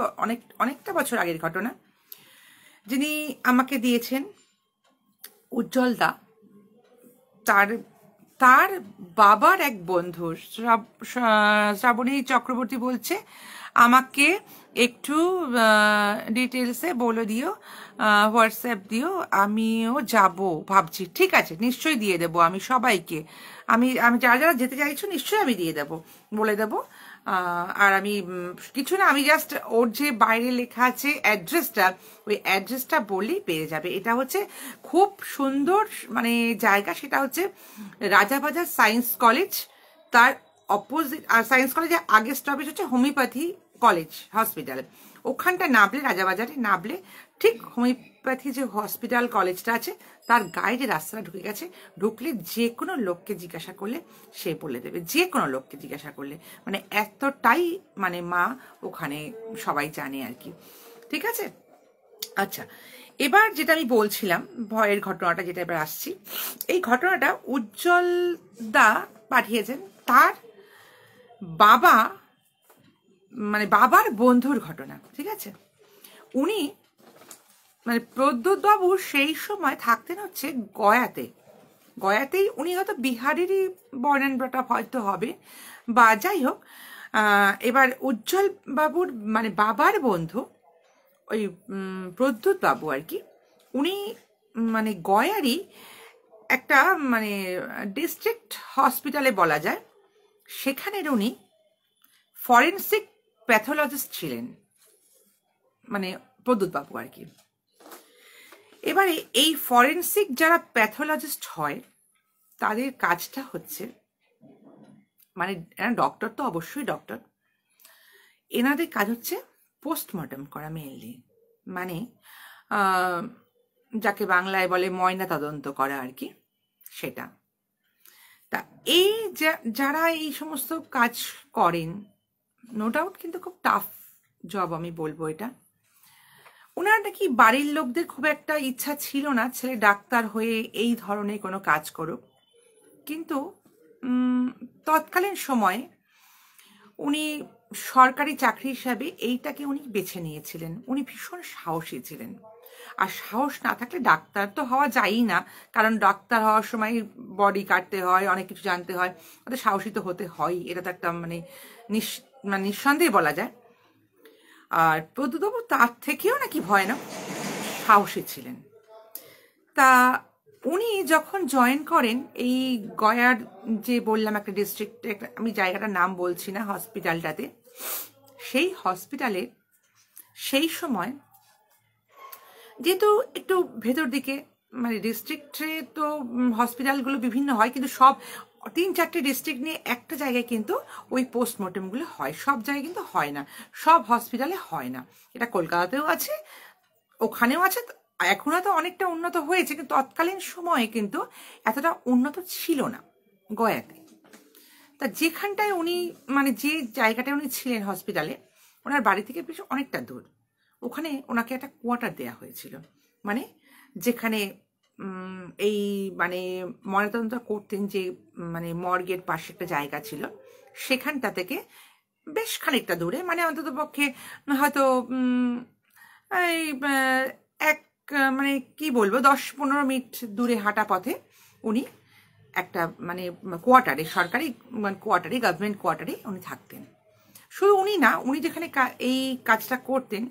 অনেকটা বছর আগের ঘটনা। যিনি আমাকে দিয়েছেন উজ্জ্বল দা, তার বাবার এক বন্ধু শ্রাবণী চক্রবর্তী বলছে আমাকে একটু ডিটেলসে বলে দিও, হোয়াটসঅ্যাপ দিও, আমিও যাব ভাবছি। ঠিক আছে, নিশ্চয়ই দিয়ে দেবো আমি সবাইকে। আমি যারা যারা যেতে চাইছো নিশ্চয়ই আমি দিয়ে দেবো, বলে দেবো। আর আমি কিছু না, আমি জাস্ট ওর যে বাইরে লেখা আছে অ্যাড্রেসটা, ওই অ্যাড্রেসটা বললেই পেয়ে যাবে। এটা হচ্ছে খুব সুন্দর মানে জায়গা, সেটা হচ্ছে রাজাবাজার সায়েন্স কলেজ, তার অপোজিট। আর সায়েন্স কলেজের আগের স্টপেজ হচ্ছে হোমিওপ্যাথি কলেজ হসপিটাল। ওখানটা নামলে, রাজাবাজারে নামলে ঠিক হোমিওপ্যাথি যে হসপিটাল কলেজটা আছে তার গায়ে যে রাস্তাটা ঢুকে গেছে, ঢুকলে যে কোনো লোককে জিজ্ঞাসা করলে সে বলে দেবে, যে কোনো লোককে জিজ্ঞাসা করলে, মানে এতটাই মানে মা ওখানে সবাই জানে আর কি। ঠিক আছে, আচ্ছা, এবার যেটা আমি বলছিলাম ভয়ের ঘটনাটা, যেটা এবার আসছি, এই ঘটনাটা উজ্জ্বল দা পাঠিয়েছেন তার বাবা, মানে বাবার বন্ধুর ঘটনা। ঠিক আছে, উনি মানে প্রদ্যুৎ বাবু সেই সময় থাকতেন হচ্ছে গয়াতেই উনি হয়তো বিহারেরই বর্ণ অ্যান্ড ব্রট আপ হয়তো হবে, বা যাই হোক। এবার উজ্জ্বল বাবুর মানে বাবার বন্ধু ওই প্রদ্যুৎ বাবু আর কি, উনি মানে গয়ারই একটা মানে ডিস্ট্রিক্ট হসপিটালে বলা যায়, সেখানের উনি ফরেন্সিক প্যাথোলজিস্ট ছিলেন, মানে প্রদ্যুৎ বাবু আর কি। এবারে এই ফরেন্সিক যারা প্যাথোলজিস্ট হয় তাদের কাজটা হচ্ছে, মানে ডক্টর তো অবশ্যই ডক্টর, এনাদের কাজ হচ্ছে পোস্টমর্টম করা মেইনলি, মানে যাকে বাংলায় বলে ময়না তদন্ত করা আর কি, সেটা। তা এই যারা এই সমস্ত কাজ করেন, নো ডাউট কিন্তু খুব টাফ জব আমি বলবো এটা। ওনার নাকি বাড়ির লোকদের খুব একটা ইচ্ছা ছিল না ছেলে ডাক্তার হয়ে এই ধরনের কোনো কাজ করুক, কিন্তু তৎকালীন সময়ে উনি সরকারি চাকরি হিসাবে এইটাকে উনি বেছে নিয়েছিলেন। উনি ভীষণ সাহসী ছিলেন, আর সাহস না থাকলে ডাক্তার তো হওয়া যায়ই না, কারণ ডাক্তার হওয়ার সময় বডি কাটতে হয়, অনেক কিছু জানতে হয়, তাদের সাহসী তো হতে হয়, এটা তো একটা মানে নিঃসন্দেহে বলা যায়। আর প্রদ্যুৎবাবু তার থেকেও নাকি ভয়ানক সাহসী ছিলেন। তা উনি যখন জয়েন করেন এই গয়ার যে বললাম একটা ডিস্ট্রিক্টে, আমি জায়গাটার নাম বলছি না, হসপিটালটাতে, সেই হসপিটালে সেই সময় যেহেতু একটু ভেতর দিকে, মানে ডিস্ট্রিক্টে তো হসপিটালগুলো বিভিন্ন হয়, কিন্তু সব 3-4টে ডিস্ট্রিক্ট নিয়ে একটা জায়গায় কিন্তু ওই পোস্টমর্টমগুলো হয়, সব জায়গায় কিন্তু হয় না, সব হসপিটালে হয় না। এটা কলকাতাতেও আছে, ওখানেও আছে, এখন তো অনেকটা উন্নত হয়েছে, কিন্তু তৎকালীন সময়ে কিন্তু এতটা উন্নত ছিল না গয়াতে। তা যেখানটায় উনি, মানে যে জায়গাটায় উনি ছিলেন হসপিটালে, ওনার বাড়ি থেকে বেশ অনেকটা দূর, ওখানে ওনাকে একটা কোয়ার্টার দেয়া হয়েছিল, মানে যেখানে এই মানে ময়নাতদন্ত করতেন, যে মানে মর্গের পাশে একটা জায়গা ছিল, সেখানটা থেকে বেশ খানিকটা দূরে, মানে অন্তত পক্ষে হয়তো এই এক মানে কি বলবো 10-15 মিনিট দূরে হাঁটা পথে উনি একটা মানে কোয়ার্টারে, সরকারি কোয়ার্টারে, গভর্নমেন্ট কোয়ার্টারে উনি থাকতেন। শুধু উনি না, উনি যেখানে এই কাজটা করতেন,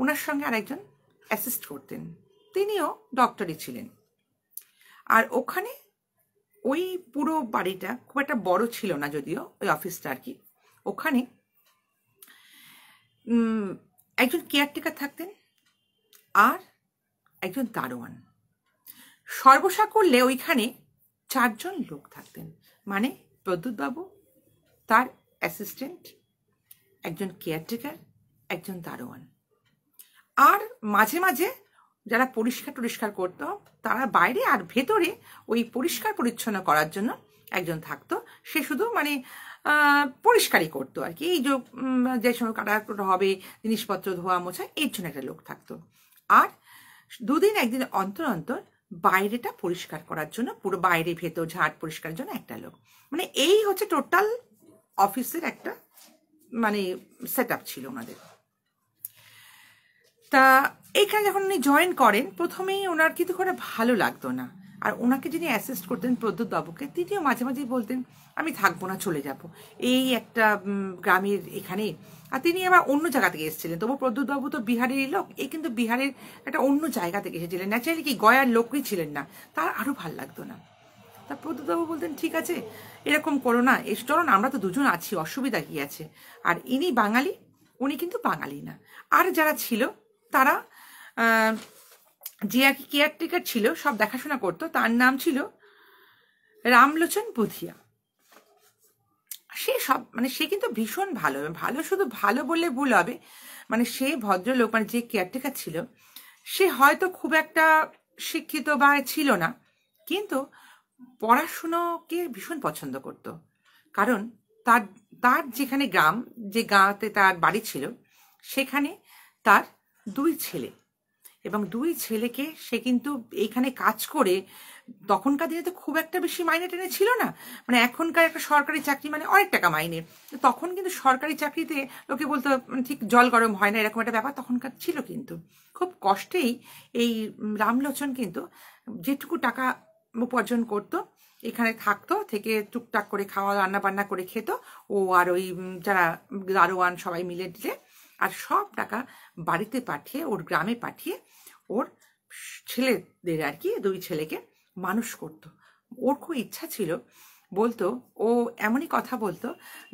ওনার সঙ্গে আরেকজন অ্যাসিস্ট করতেন, তিনিও ডক্টরই ছিলেন। আর ওখানে ওই পুরো বাড়িটা খুব একটা বড় ছিল না, যদিও ওই অফিসটা আর কি, ওখানে একজন কেয়ারটেকার থাকতেন আর একজন দারোয়ান। সর্বসাকুল্যে ওইখানে 4জন লোক থাকতেন, মানে প্রদ্যুৎবাবু, তার অ্যাসিস্ট্যান্ট, একজন কেয়ারটেকার, একজন দারোয়ান, আর মাঝে মাঝে যারা পরিষ্কার করতো তারা বাইরে, আর ভেতরে ওই পরিষ্কার পরিচ্ছন্ন করার জন্য একজন থাকতো, সে শুধু মানে পরিষ্কারই করতো আর কি, এই যে সময় কাটাকুটো হবে, জিনিসপত্র ধোয়া মোছা, এর জন্য একটা লোক থাকতো। আর 2 দিন 1 দিন অন্তর অন্তর বাইরেটা পরিষ্কার করার জন্য, পুরো বাইরে ভেতর ঝাড় পরিষ্কারের জন্য একটা লোক। মানে এই হচ্ছে টোটাল অফিসের একটা মানে সেট আপ ছিল ওনাদের। তা এইখানে যখন উনি জয়েন করেন, প্রথমেই ওনার কিন্তু খুব ভালো লাগতো না, আর ওনাকে যিনি অ্যাসিস্ট করতেন প্রদ্যুৎবাবুকে, তিনিও মাঝে মাঝেই বলতেন আমি থাকবো না, চলে যাব এই একটা গ্রামের এখানে। আর তিনি আবার অন্য জায়গা থেকে এসেছিলেন, তবু প্রদ্যুৎবাবু তো বিহারেরই লোক, এই কিন্তু বিহারের একটা অন্য জায়গা থেকে এসেছিলেন, ন্যাচারালি কি গয়ার লোকই ছিলেন না, তার আরও ভাল লাগতো না। তা প্রদ্যুৎবাবু বলতেন ঠিক আছে, এরকম করো না, এসে চলো না, আমরা তো দুজন আছি, অসুবিধা কি আছে। আর ইনি বাঙালি, উনি কিন্তু বাঙালি না। আর যারা ছিল তারা যে আর কি কেয়ারটেকার ছিল, সব দেখাশোনা করতো, তার নাম ছিল রামলোচন বুধিয়া। সে সব মানে সে কিন্তু ভীষণ ভালো, ভালো শুধু ভালো বললে ভুল হবে, মানে সে ভদ্রলোক, মানে যে কেয়ারটেকার ছিল সে হয়তো খুব একটা শিক্ষিত বা ছিল না, কিন্তু পড়াশুনোকে ভীষণ পছন্দ করত। কারণ তার তার যেখানে গ্রাম, যে গাঁতে তার বাড়ি ছিল, সেখানে তার 2 ছেলে, এবং 2 ছেলেকে সে কিন্তু এইখানে কাজ করে, তখনকার দিনে তো খুব একটা বেশি মাইনে টেনে ছিল না, মানে এখনকার একটা সরকারি চাকরি মানে অনেক টাকা মাইনে, তখন কিন্তু সরকারি চাকরিতে লোকে বলতো ঠিক জল গরম হয় না, এরকম একটা ব্যাপার তখনকার ছিল। কিন্তু খুব কষ্টেই এই রামলোচন কিন্তু যেটুকু টাকা উপার্জন করতো, এখানে থাকতো, থেকে টুকটাক করে খাওয়া রান্না বান্না করে খেত ও, আর ওই যারা দারোয়ান সবাই মিলে দিলে, আর সব টাকা বাড়িতে পাঠিয়ে, ওর গ্রামে পাঠিয়ে ওর ছেলেদের আর কি 2 ছেলেকে মানুষ করত। ওর খুব ইচ্ছা ছিল, বলতো ও এমনই কথা বলতো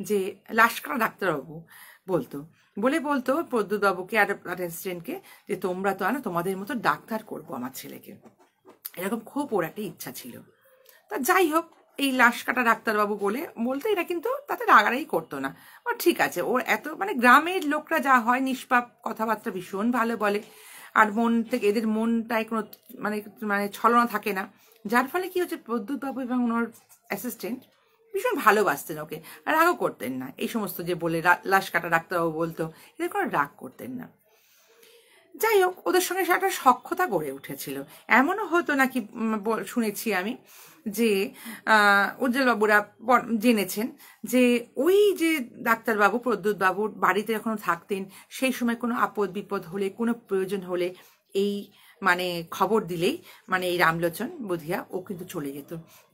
যে লাশকাটা ডাক্তারবাবু বলতো, বলতো প্রদ্যুৎবাবুকে আর অ্যাসিস্ট্যান্টকে যে তোমরা তো আনো, তোমাদের মতো ডাক্তার করবো আমার ছেলেকে, এরকম খুব ওর একটা ইচ্ছা ছিল। তা যাই হোক, এই লাশ কাটা ডাক্তারবাবু বলতে এরা কিন্তু তাতে রাগারাগি করতো না, ও ঠিক আছে, ওর এত মানে গ্রামের লোকরা যা হয় নিষ্পাপ, কথাবার্তা ভীষণ ভালো বলে, আর মন থেকে এদের মনটায় কোনো মানে মানে ছলনা থাকে না, যার ফলে কি হচ্ছে প্রদ্যুৎবাবু এবং ওনার অ্যাসিস্ট্যান্ট ভীষণ ভালোবাসতেন ওকে, আর রাগও করতেন না, এই সমস্ত যে বলে লাশ কাটা ডাক্তারবাবু বলতো, এদের কোনো রাগ করতেন না। যাই হোক, ওদের সঙ্গে একটা সখ্যতা গড়ে উঠেছিল। এমনও হতো নাকি শুনেছি আমি যে উজ্জ্বলবাবুরা জেনেছেন যে ওই যে ডাক্তারবাবু প্রদ্যুৎবাবুর বাড়িতে যখন থাকতেন, সেই সময় কোনো আপদ বিপদ হলে, কোনো প্রয়োজন হলে, এই মানে খবর দিলেই মানে এই রামলোচন বুধিয়া ও কিন্তু চলে যেত,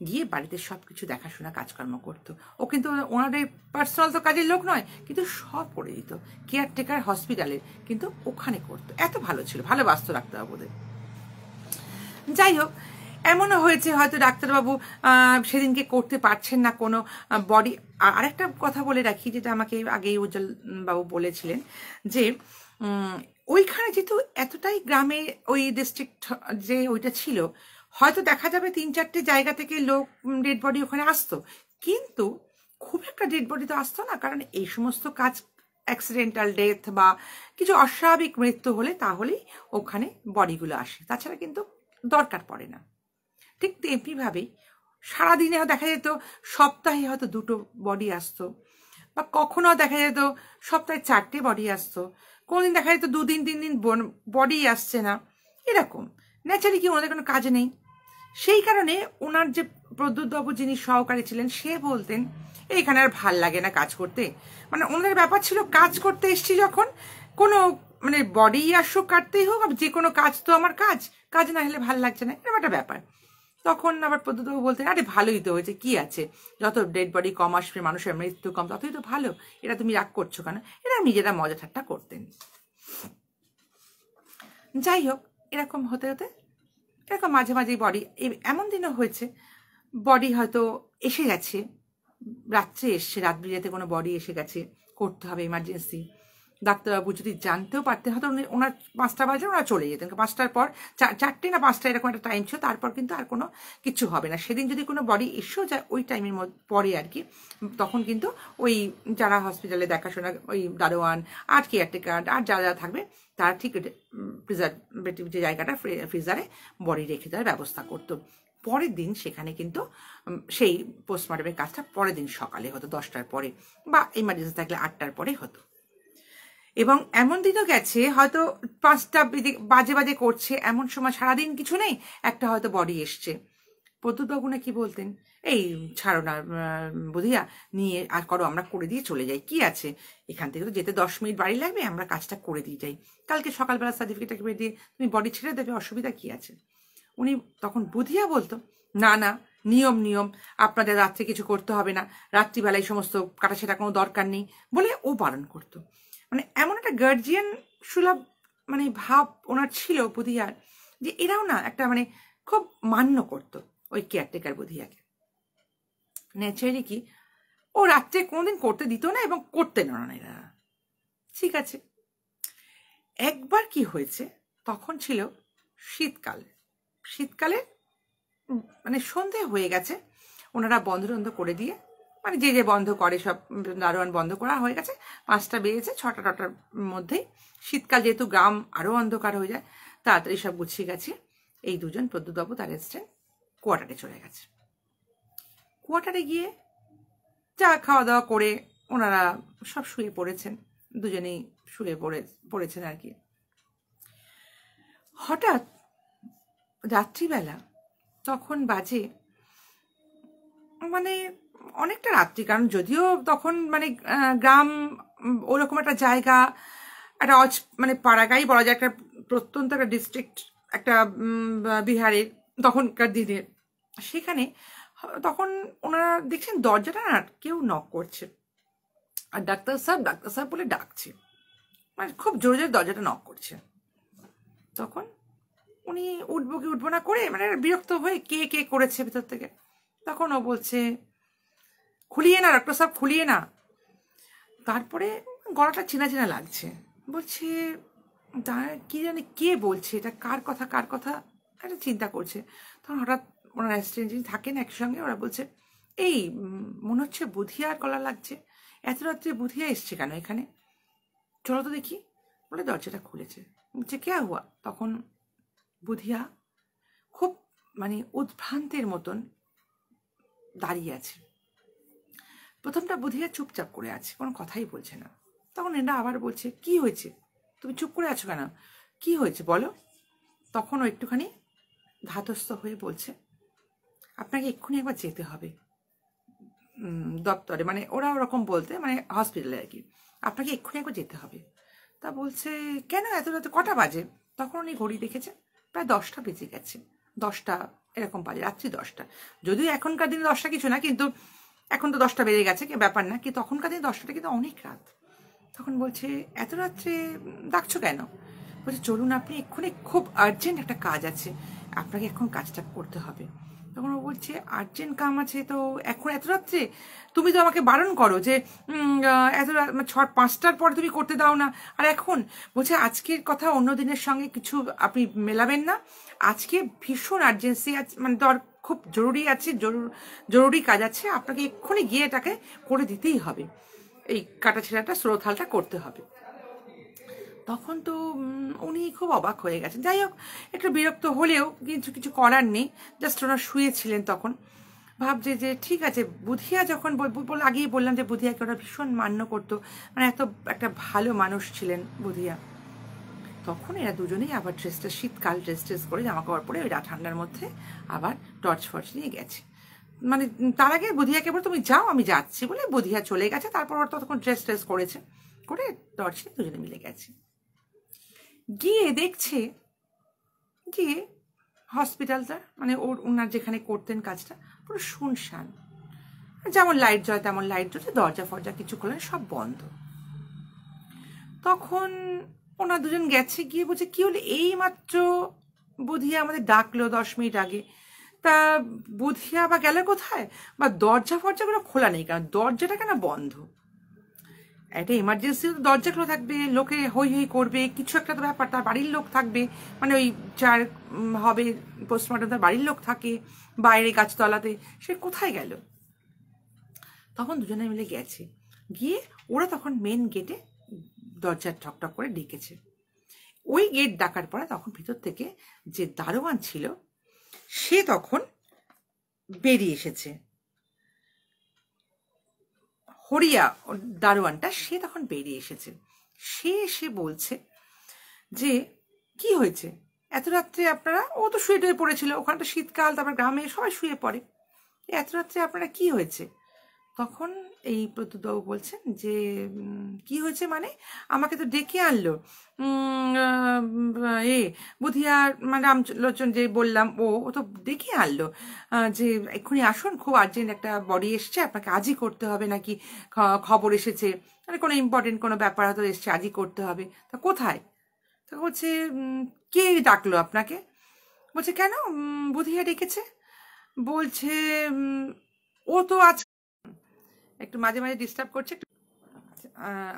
গিয়ে বাড়িতে সব কিছু দেখাশোনা কাজকর্ম করতো। ও কিন্তু ওনাদের পার্সোনাল তো কাজের লোক নয়, কিন্তু সব করে দিত, কেয়ারটেকার হসপিটালের কিন্তু ওখানে করতো, এত ভালো ছিল, ভালোবাসতো ডাক্তারবাবুদের। যাই হোক, এমনও হয়েছে হয়তো ডাক্তারবাবু সেদিনকে করতে পারছেন না কোনো বডি। আরেকটা কথা বলে রাখি, যেটা আমাকে আগেই উজ্জ্বল বাবু বলেছিলেন, যে ওইখানে যেহেতু এতটাই গ্রামে ওই ডিস্ট্রিক্ট যে ওইটা ছিল, হয়তো দেখা যাবে 3-4টে জায়গা থেকে লোক ডেড বডি ওখানে আসতো, কিন্তু খুব একটা ডেড বডি তো আসতো না, কারণ এই সমস্ত কাজ অ্যাক্সিডেন্টাল ডেথ বা কিছু অস্বাভাবিক মৃত্যু হলে তাহলেই ওখানে বডিগুলো আসে, তাছাড়া কিন্তু দরকার পড়ে না। ঠিক তেমনিভাবেই সারাদিনে দেখা যেত সপ্তাহে হয়তো 2টো বডি আসতো, বা কখনো দেখা যেত সপ্তাহে 4টে বডি আসতো, কোনোদিন দেখা যেত 2 দিন 3 দিন বডি আসছে না, এরকম। ন্যাচারালি কি ওনাদের কোনো কাজ নেই? সেই কারণে ওনার যে প্রদ্যুৎবাবু যিনি সহকারী ছিলেন, সে বলতেন এইখানে আর ভাল লাগে না কাজ করতে। মানে ওনাদের ব্যাপার ছিল কাজ করতে এসছি যখন, কোনো মানে বডি আসুক কাটতেই হোক, যে কোনো কাজ তো আমার কাজ, কাজ না হলে ভাল লাগছে না, এরকম একটা ব্যাপার। তখন আবার প্রদ্যুৎবাবু বলতেন আরে ভালোই তো হয়েছে, কি আছে, যত ডেড বডি কম আসবে, মানুষের মৃত্যু কম, ততই তো ভালো, এটা তুমি রাগ করছো কেন? এরা নিজেরা মজা ঠাট্টা করতেন। যাই হোক, এরকম হতে হতে এরকম মাঝে মাঝেই বডি, এমন দিনও হয়েছে বডি হয়তো এসে গেছে, রাত্রে এসছে, রাত বিরাতে কোনো বডি এসে গেছে, করতে হবে ইমার্জেন্সি। ডাক্তারবাবু যদি জানতেও পারতেন, হয়তো ওনার 5টা বাজে ওনারা চলে যেতেন, 5টার পর 4টে না 5টা এরকম একটা টাইম ছিল, তারপর কিন্তু আর কোনো কিছু হবে না। সেদিন যদি কোনো বডি এসেও যায় ওই টাইমের পরে আর কি, তখন কিন্তু ওই যারা হসপিটালে দেখাশোনা, ওই দারোয়ান আর কেয়ারটেকার আর যারা থাকবে, তারা ঠিক প্রিজারভেটিভ যে জায়গাটা ফ্রিজারে বডি রেখে দেওয়ার ব্যবস্থা করতো। পরের দিন সেখানে কিন্তু সেই পোস্টমর্টমের কাজটা পরের দিন সকালে হতো, 10টার পরে, বা ইমার্জেন্সি থাকলে 8টার পরে হতো। এবং এমন দিনও গেছে হয়তো 5টা বাজে করছে, এমন সময় সারাদিন কিছু নেই, একটা হয়তো বডি এসছে। প্রদ্যুৎবাবু না কি বলতেন, এই ছাড়ো না বুধিয়া, নিয়ে আর করো, আমরা করে দিয়ে চলে যাই, কি আছে, এখান থেকে তো যেতে 10 মিনিট বাড়ি লাগবে, আমরা কাজটা করে দিয়ে যাই, কালকে সকালবেলা সার্টিফিকেটটা দিয়ে তুমি বডি ছেড়ে দেবে, অসুবিধা কি আছে? উনি তখন বুধিয়া বলতো না না, নিয়ম নিয়ম, আপনাদের রাত্রে কিছু করতে হবে না, রাত্রিবেলায় সমস্ত কাটাছেটা কোনো দরকার নেই বলে ও বারণ করতো। মানে এমন একটা গার্জিয়ান সুলভ মানে ভাব ওনার ছিল বুধিয়ার, যে এরাও না একটা মানে খুব মান্য করতো ওই কেয়ারটেকার বুধিয়াকে। ন্যাচারালি কি ও রাত্রে কোনোদিন করতে দিত না এবং করতেন না এরা, ঠিক আছে। একবার কি হয়েছে, তখন ছিল শীতকালে মানে সন্ধে হয়ে গেছে, ওনারা বন্ধ করে দিয়ে, মানে যে বন্ধ করে সব দারোয়ান বন্ধ করা হয়ে গেছে, 5টা বেজেছে, 6টা-7টার মধ্যেই, শীতকাল যেহেতু গ্রাম আরও অন্ধকার হয়ে যায়, তাড়াতাড়ি সব গুছিয়ে গেছে। এই দুজন প্রদ্যুৎবাবু তার এসছেন, কোয়ার্টারে চলে গেছে। কোয়ার্টারে গিয়ে যা খাওয়া দাওয়া করে ওনারা সব শুয়ে পড়েছেন, দুজনেই শুয়ে পড়েছেন আর কি। হঠাৎ রাত্রিবেলা তখন বাজে মানে অনেকটা রাত্রি, কারণ যদিও তখন মানে গ্রাম ওরকম একটা জায়গা, একটা মানে পাড়াগাঁই বলা যায়, একটা প্রত্যন্ত একটা ডিস্ট্রিক্ট, একটা বিহারের তখনকার দিনে, সেখানে তখন ওনারা দেখছেন দরজাটা না কেউ নক করছে, আর ডাক্তার সাহেব বলে ডাকছে, মানে খুব জোরে জোরে দরজাটা নক করছে। তখন উনি উঠবো না করে মানে বিরক্ত হয়ে কে করেছে ভেতর থেকে, তখন ও বলছে খুলিয়ে না ডাক্তার সাহেব, খুলিয়ে না। তারপরে গলাটা চেনা লাগছে, বলছে কি জানি কে বলছে, এটা কার কথা একটা চিন্তা করছে। তখন হঠাৎ ওনার অ্যাসিস্ট্যান্ট যিনি থাকেন একসঙ্গে, ওরা বলছে এই মনে হচ্ছে বুধিয়ার গলা লাগছে, এত রাত্রে বুধিয়া এসছে কেন এখানে, চলো তো দেখি, বলে দরজাটা খুলেছে। বলছে কে হুয়া? তখন বুধিয়া খুব মানে উদ্ভ্রান্তের মতন দাঁড়িয়ে আছে। প্রথমটা বুধিয়া চুপচাপ করে আছে, কোনো কথাই বলছে না। তখন এরা আবার বলছে কি হয়েছে, তুমি চুপ করে আছো কেন, কি হয়েছে বলো? তখন ও একটুখানি ধাতস্থ হয়ে বলছে আপনাকে এক্ষুনি একবার যেতে হবে দপ্তরে, মানে ওরা ওরকম বলতে মানে হসপিটালে আর কি, আপনাকে এক্ষুনি একবার যেতে হবে। তা বলছে কেন এত রাতে, কটা বাজে? তখন উনি ঘড়ি দেখেছে, প্রায় 10টা বেজে গেছে, 10টা এরকম বাজে, রাত্রি 10টা। যদিও এখনকার দিনে 10টা কিছু না, কিন্তু এখন তো 10টা বেজে গেছে, কি ব্যাপার না, কিন্তু তখনকার দিনে 10টাটা কিন্তু অনেক রাত। তখন বলছে এত রাত্রে ডাকছো কেন? বলছে চলুন আপনি এক্ষুনি, খুব আর্জেন্ট একটা কাজ আছে, আপনাকে এখন কাজটা করতে হবে। তখন ও বলছে আর্জেন্ট কাম আছে, তো এখন এত রাত্রে? তুমি তো আমাকে বারণ করো যে এত 5টার পর তুমি করতে দাও না, আর এখন? বলছে আজকের কথা অন্য দিনের সঙ্গে কিছু আপনি মেলাবেন না, আজকে ভীষণ আর্জেন্সি আছে, মানে খুব জরুরি আছে, জরুরি কাজ আছে, আপনাকে এক্ষুনি গিয়ে এটাকে করে দিতেই হবে, এই কাটাছেঁড়াটা শ্রোথালটা করতে হবে। তখন তো উনি খুব অবাক হয়ে গেছেন। যাই হোক, একটু বিরক্ত হলেও কিছু করার নেই, জাস্ট ওনার শুয়েছিলেন তখন। ভাবছে যে ঠিক আছে, বুধিয়া যখন আগেই বললাম যে বুধিয়াকে ওরা ভীষণ মান্য করতো, মানে এত একটা ভালো মানুষ ছিলেন বুধিয়া। তখন এরা দুজনেই আবার শীতকাল ড্রেস করে জামা কাপড় পরে ওই ঠান্ডার মধ্যে আবার টর্চ ফর্চ নিয়ে গেছে। মানে তার আগে বুধিয়াকে বলে তুমি যাও আমি যাচ্ছি বলে বুধিয়া চলে গেছে। তারপর ওর তখন ড্রেস করেছে, করে টর্চ নিয়ে দুজনে মিলে গেছে। গিয়ে দেখছে যে হসপিটালটা, মানে ওনার যেখানে করতেন কাজটা, পুরো শুনশান। যেমন লাইট জ্বলে তেমন লাইট জ্বলছে, দরজা ফরজা কিছু খোলেন, সব বন্ধ। তখন ওনার দুজন গেছে, গিয়ে বলছে কি হলো, এই মাত্র বুধিয়া আমাদের ডাকলো 10 মিনিট আগে, তা বুধিয়া বা গেলে কোথায়, বা দরজা ফরজাগুলো খোলা নেই, কারণ দরজাটা কেন বন্ধ? একটা এমার্জেন্সি দরজা খোলা থাকবে, লোকে হই হই করবে, কিছু একটা তো ব্যাপার, তার বাড়ির লোক থাকবে, মানে ওই যার হবে পোস্টমর্টম তার বাড়ির লোক থাকে বাইরে গাছতলাতে, সে কোথায় গেল? তখন দুজনে মিলে গেছে, গিয়ে ওরা তখন মেন গেটে দরজার ঠকঠক করে ডেকেছে। ওই গেট ডাকার পরে তখন ভিতর থেকে যে দারোয়ান ছিল সে তখন বেরিয়ে এসেছে, হরিয়া দারোয়ানটা, সে তখন বেরিয়ে এসেছে। সে এসে বলছে যে কি হয়েছে এত রাত্রে আপনারা? ও তো শুয়ে টুয়ে পড়েছিল, ওখানে তো শীতকাল, তারপর গ্রামে সবাই শুয়ে পড়ে, এত রাত্রে আপনারা কি হয়েছে? তখন এই প্রদ্যুৎবাবু বলছেন যে কি হয়েছে মানে, আমাকে তো ডেকে আনলো বুধিয়ার মানে রামলোচন যে বললাম, ও তো ডেকে আনলো যে এক্ষুনি আসুন, খুব আর্জেন্ট একটা বডি এসছে, আপনাকে আজই করতে হবে নাকি, খবর এসেছে, মানে কোনো ইম্পর্টেন্ট কোনো ব্যাপার হয়তো এসছে, আজই করতে হবে। তা কোথায়? তা বলছে কে ডাকলো আপনাকে? বলছে কেন, বুধিয়া ডেকেছে। বলছে ও তো আজ একটু মাঝে মাঝে ডিস্টার্ব করছে, একটু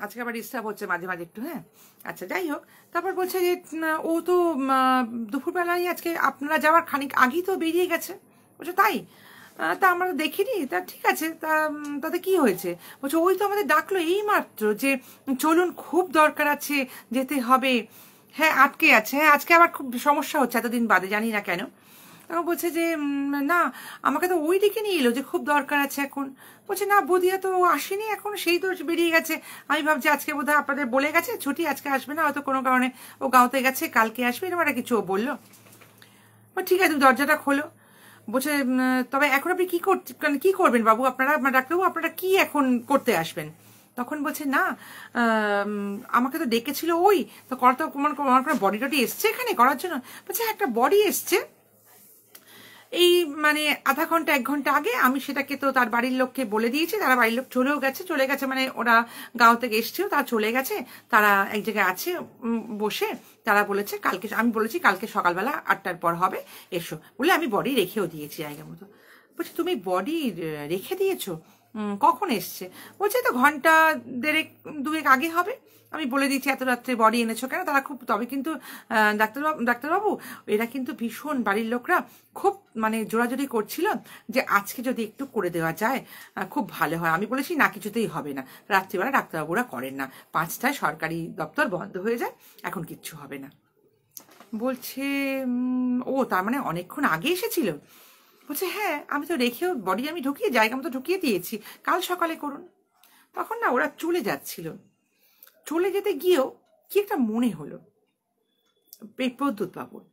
আজকে আবার ডিস্টার্ব হচ্ছে মাঝে মাঝে একটু, হ্যাঁ আচ্ছা যাই হোক। তারপর বলছে যে ও তো দুপুরবেলায় আজকে আপনারা যাওয়ার খানিক আগেই তো বেরিয়ে গেছে। বলছে তাই? তা আমরা তো দেখিনি। তা ঠিক আছে, তাতে কি হয়েছে? বলছে ওই তো আমাদের ডাকলো এই মাত্র যে চলুন খুব দরকার আছে, যেতে হবে। হ্যাঁ আটকে আছে, হ্যাঁ আজকে আবার খুব সমস্যা হচ্ছে এতদিন বাদে, জানি না কেন। তখন বলছে যে না, আমাকে তো ওই দিকে নিয়ে এলো যে খুব দরকার আছে এখন। বলছে না, বুধিয়া তো আসেনি এখন, সেই তো বেরিয়ে গেছে। আমি ভাবছি আজকে বোধহয় আপনাদের বলে গেছে ছুটি, আজকে আসবে না হয়তো কোনো কারণে, ও গাঁওতে গেছে, কালকে আসবে, এরকম একটা কিছু ও বললো। ঠিক আছে তুমি দরজাটা খোলো। বলছে তবে এখন আপনি কি কি করবেন বাবু, আপনারা ডাক্তারবাবু আপনারা কি এখন করতে আসবেন? তখন বলছে না, আমাকে তো ডেকেছিল ওই তো, কত কোনো বডি টডি এসছে এখানে করার জন্য? বলছে একটা বডি এসছে এই মানে আধা ঘন্টা 1 ঘন্টা আগে, আমি সেটাকে তো তার বাড়ির লোককে বলে দিয়েছি, তারা বাড়ির লোক চলে গেছে, মানে ওরা গাঁও থেকে এসছেও, তারা চলে গেছে, তারা এক জায়গায় আছে বসে, তারা বলেছে কালকে, আমি বলেছি কালকে সকালবেলা 8টার পর হবে, এসো বলে আমি বডি রেখেও দিয়েছি জায়গা মতো। বলছি তুমি বডি রেখে দিয়েছো, কখন এসছে? বলছে তো ঘন্টা 1.5-2 আগে হবে, আমি বলে দিচ্ছি এত রাত্রে বডি এনেছো কেন। তারা খুব, তবে কিন্তু ডাক্তারবাবু এরা কিন্তু ভীষণ, বাড়ির লোকরা খুব মানে জোরাজোরি করছিল যে আজকে যদি একটু করে দেওয়া যায় খুব ভালো হয়। আমি বলেছি না, কিছুতেই হবে না, রাত্রিবেলা ডাক্তারবাবুরা করেন না, 5টায় সরকারি দপ্তর বন্ধ হয়ে যায়, এখন কিচ্ছু হবে না। বলছে ও তার মানে অনেকক্ষণ আগে এসেছিল? বলছে হ্যাঁ, আমি তো রেখেও বডি আমি ঢুকিয়ে জায়গা মতো ঢুকিয়ে দিয়েছি, কাল সকালে করুন। তখন না ওরা চলে যাচ্ছিল, চলে যেতে গিয়েও কি একটা মনে হলো প্রদ্যুৎ বাবুর।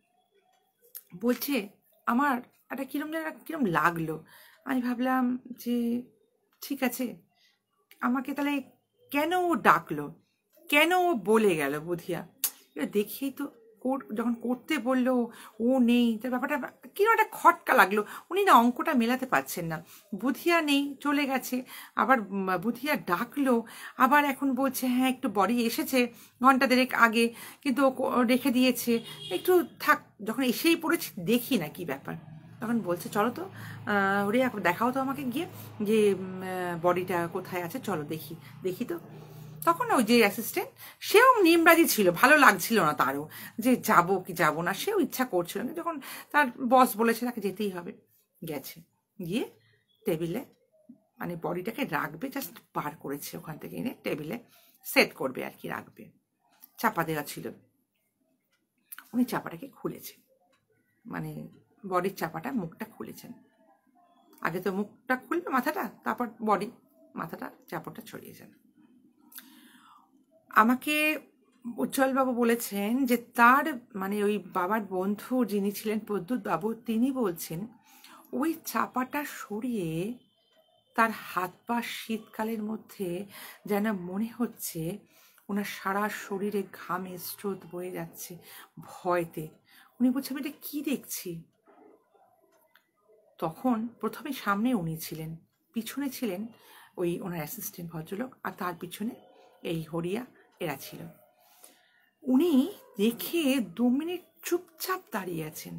বলছে আমার একটা কিরম লাগলো। আমি ভাবলাম যে ঠিক আছে, আমাকে তাহলে কেন ও ডাকলো, কেন ও বলে গেল বুধিয়া, এটা দেখেই তো যখন করতে বললো ও নেই, তার ব্যাপারটা কিরকম একটা খটকা লাগলো। উনি না অঙ্কটা মেলাতে পারছেন না। বুধিয়া নেই, চলে গেছে। আবার বুধিয়া ডাকলো, আবার এখন বলছে হ্যাঁ একটু বডি এসেছে ঘন্টা দেড়েক আগে, কিন্তু ও রেখে দিয়েছে, একটু থাক। যখন এসেই পড়েছি দেখি না কি ব্যাপার, তখন বলছে চলো তো রিয়া দেখাও তো আমাকে গিয়ে যে বডিটা কোথায় আছে, চলো দেখি দেখি তো। তখন ওই যে অ্যাসিস্ট্যান্ট, সেও নিমরাজি ছিল, ভালো লাগছিল না তারও যে যাবো কি যাবো না, সেও ইচ্ছা করছিল না। যখন তার বস বলেছে তাকে যেতেই হবে, গেছে। গিয়ে টেবিলে মানে বডিটাকে রাখবে, জাস্ট বার করেছে ওখান থেকে এনে টেবিলে সেট করবে আর কি, রাখবে। চাপা দেওয়া ছিল, উনি চাপাটাকে খুলেছে, মানে বডির চাপাটা, মুখটা খুলেছেন। আগে তো মুখটা খুলবে মাথাটা, তারপর বডি, মাথাটা চাপড়টা ছড়িয়েছেন। আমাকে উজ্জ্বলবাবু বলেছেন যে তার মানে ওই বাবার বন্ধু যিনি ছিলেন প্রদ্যুৎ বাবু, তিনি বলছেন ওই চাপাটা সরিয়ে তার হাত পা শীতকালের মধ্যে যেন মনে হচ্ছে ওনার সারা শরীরে ঘামে স্রোত বয়ে যাচ্ছে ভয়তে। উনি বলছেন আমি এটা কি দেখছি। তখন প্রথমে সামনে উনি ছিলেন, পিছনে ছিলেন ওই ওনার অ্যাসিস্ট্যান্ট ভদ্রলোক, আর তার পিছনে এই হরিয়া, এরা ছিল। উনি দেখে 2 মিনিট চুপচাপ দাঁড়িয়ে আছেন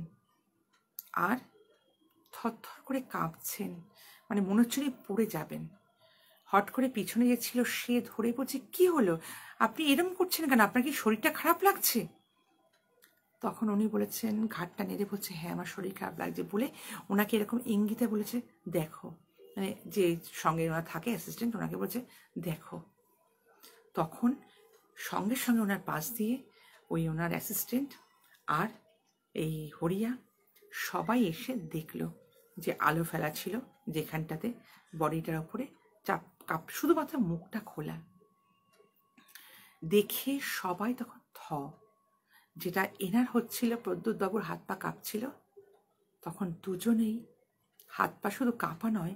আর থরথর করে কাঁপছেন, মানে মনে হচ্ছে পড়ে যাবেন। হট করে পিছনে যে ছিল সে ধরে বলছে কি হলো, আপনি এরম করছেন কেন, আপনার কি শরীরটা খারাপ লাগছে? তখন উনি বলেছেন, ঘাটটা নেড়ে বলছে হ্যাঁ আমার শরীর খারাপ লাগছে, বলে ওনাকে এরকম ইঙ্গিতে বলেছে দেখো, মানে যে সঙ্গে ওনার থাকে অ্যাসিস্ট্যান্ট, ওনাকে বলছে দেখো। তখন সঙ্গে সঙ্গে ওনার পাশ দিয়ে ওই ওনার অ্যাসিস্ট্যান্ট আর এই হরিয়া সবাই এসে দেখলো যে আলো ফেলা ছিল যেখানটাতে বডিটার ওপরে কাপ, শুধুমাত্র মুখটা খোলা। দেখে সবাই তখন যেটা এনার হচ্ছিল, প্রদ্যুৎ বাবুর হাত পা কাঁপছিল, তখন দুজনেই হাত পা শুধু কাঁপা নয়,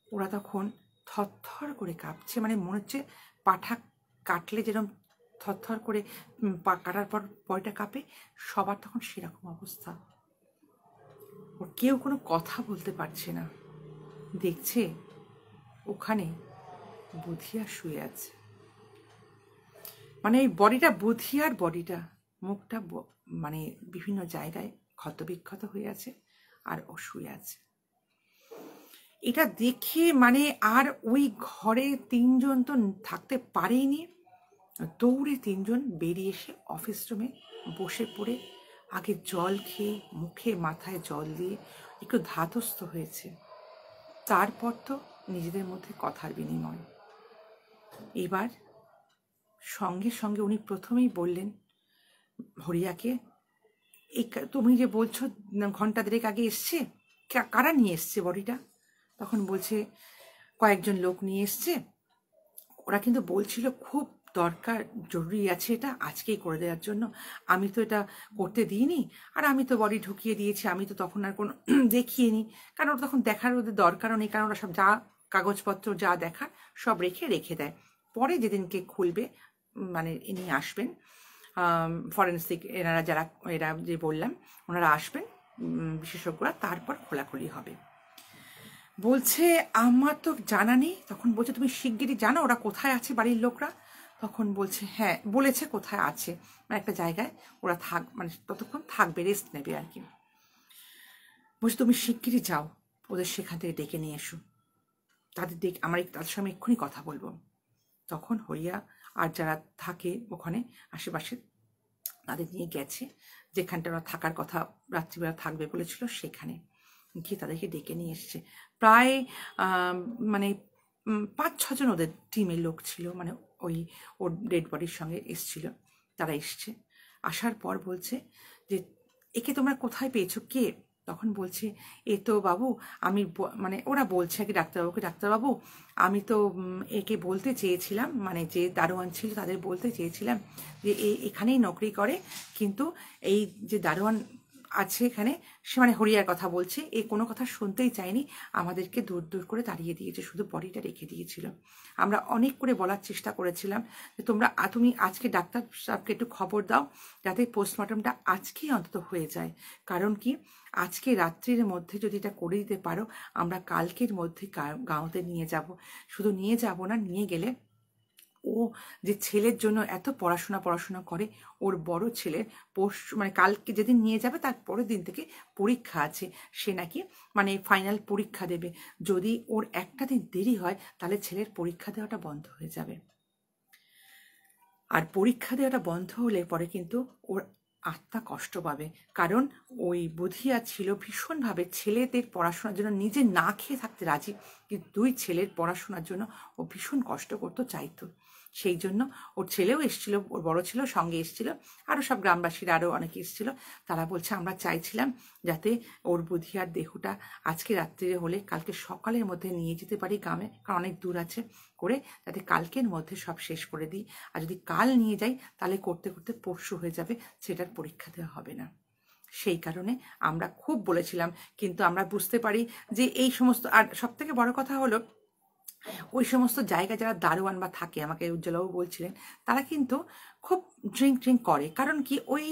ওরা তখন থরথর করে কাঁপছে, মানে মনে হচ্ছে পাঠা কাটলে যেরকম থরথর করে পা কাটার পর পয়টা কাঁপে, সবার তখন সেরকম অবস্থা। ওর কেউ কোনো কথা বলতে পারছে না, দেখছে ওখানে বুধিয়া শুয়ে আছে, মানে এই বডিটা বুধিয়ার বডিটা, মুখটা মানে বিভিন্ন জায়গায় ক্ষতবিক্ষত হয়ে আছে, আর ও শুয়ে আছে। এটা দেখে মানে আর ওই ঘরে 3 জন তো থাকতে পারেনি, দৌড়ে 3 জন বেরিয়ে এসে অফিস রুমে বসে পড়ে আগে জল খেয়ে মুখে মাথায় জল দিয়ে একটু ধাতস্থ হয়েছে। তারপর তো নিজেদের মধ্যে কথার বিনিময়। এবার সঙ্গে সঙ্গে উনি প্রথমেই বললেন হরিয়াকে, এই তুমি যে বলছো ঘন্টা দেড়েক আগে এসছে, কারা নিয়ে এসছে বডিটা? তখন বলছে কয়েকজন লোক নিয়ে এসছে, ওরা কিন্তু বলছিল খুব দরকার, জরুরি আছে এটা আজকেই করে দেওয়ার জন্য। আমি তো এটা করতে দিইনি, আর আমি তো বডি ঢুকিয়ে দিয়েছি, আমি তো তখন আর কোনো দেখিয়ে কারণ ওটা তখন দেখার ওদের দরকারও নেই, কারণ ওরা সব যা কাগজপত্র যা দেখার সব রেখে দেয়। পরে যেদিনকে খুলবে, মানে ইনি আসবেন ফরেন্সিক, এরা যে বললাম ওনারা আসবেন বিশেষজ্ঞরা, তারপর খোলাখুলি হবে। বলছে আমার তো জানা নেই। তখন বলছে তুমি শিগগিরই জানো ওরা কোথায় আছে বাড়ির লোকরা? তখন বলছে হ্যাঁ বলেছে কোথায় আছে, মানে একটা জায়গায় ওরা মানে ততক্ষণ থাকবে, রেস্ট নেবে আর কি। বলছে তুমি শিগগিরই যাও, ওদের সেখান থেকে ডেকে নিয়ে এসো, তাদের সঙ্গে এক্ষুনি কথা বলবো। তখন হরিয়া আর যারা থাকে ওখানে আশেপাশে তাদের নিয়ে গেছে, যেখানটা ওরা থাকার কথা রাত্রিবেলা থাকবে বলেছিল সেখানে গিয়ে তাদেরকে ডেকে নিয়ে এসছে। প্রায় মানে 5-6 জন ওদের টিমের লোক ছিল, মানে ওর ডেড বডির সঙ্গে এসছিল, তারা এসছে। আসার পর বলছে যে একে তোমরা কোথায় পেয়েছো, কে? তখন বলছে এ তো বাবু আমি, মানে ওরা বলছে আর কি ডাক্তারবাবুকে, ডাক্তারবাবু আমি তো একে বলতে চেয়েছিলাম, মানে যে দারোয়ান ছিল তাদের বলতে চেয়েছিলাম যে এখানেই নকরি করে, কিন্তু এই যে দারোয়ান আছে এখানে, সে মানে হরিয়ার কথা বলছে, এই কোনো কথা শুনতেই চায়নি, আমাদেরকে দূর দূর করে তাড়িয়ে দিয়েছে, শুধু বডিটা রেখে দিয়েছিল। আমরা অনেক করে বলার চেষ্টা করেছিলাম যে তুমি আজকে ডাক্তার সাহেবকে একটু খবর দাও যাতে পোস্টমর্টমটা আজকেই অন্তত হয়ে যায়। কারণ কি, আজকে রাত্রির মধ্যে যদি এটা করে দিতে পারো, আমরা কালকের মধ্যে গাঁওতে নিয়ে যাব। শুধু নিয়ে যাব না, নিয়ে গেলে ও যে ছেলের জন্য এত পড়াশোনা করে, ওর বড় ছেলের মানে কালকে যেদিন নিয়ে যাবে তার পরের দিন থেকে পরীক্ষা আছে, সে নাকি মানে ফাইনাল পরীক্ষা দেবে। যদি ওর একটা দিন দেরি হয় তাহলে ছেলের পরীক্ষা দেওয়াটা বন্ধ হয়ে যাবে। আর পরীক্ষা দেওয়াটা বন্ধ হলে পরে কিন্তু ওর আত্মা কষ্ট পাবে। কারণ ওই বুধিয়া ছিল ভীষণভাবে ছেলেদের পড়াশোনার জন্য নিজে না খেয়ে থাকতে রাজি, কিন্তু দুই ছেলের পড়াশোনার জন্য ও ভীষণ কষ্ট করতে চাইতো। সেই জন্য ওর ছেলেও এসেছিল, ওর বড় ছেলেও সঙ্গে এসেছিল, আরও সব গ্রামবাসীরা আরও অনেকে এসেছিল। তারা বলছে আমরা চাইছিলাম যাতে ওর বুধিয়ার দেহটা আজকে রাত্রিরে হলে কালকে সকালের মধ্যে নিয়ে যেতে পারি গ্রামে, কারণ অনেক দূর আছে, করে যাতে কালকের মধ্যে সব শেষ করে দিই। আর যদি কাল নিয়ে যাই তাহলে করতে করতে পরশু হয়ে যাবে, সেটার পরীক্ষা দেওয়া হবে না। সেই কারণে আমরা খুব বলেছিলাম, কিন্তু আমরা বুঝতে পারি যে এই সমস্ত, আর সব থেকে বড় কথা হলো ওই সমস্ত জায়গায় যারা দারোয়ান বা থাকে, আমাকে উজ্জ্বলাও বলছিলেন, তারা কিন্তু খুব ড্রিঙ্ক করে। কারণ কি, ওই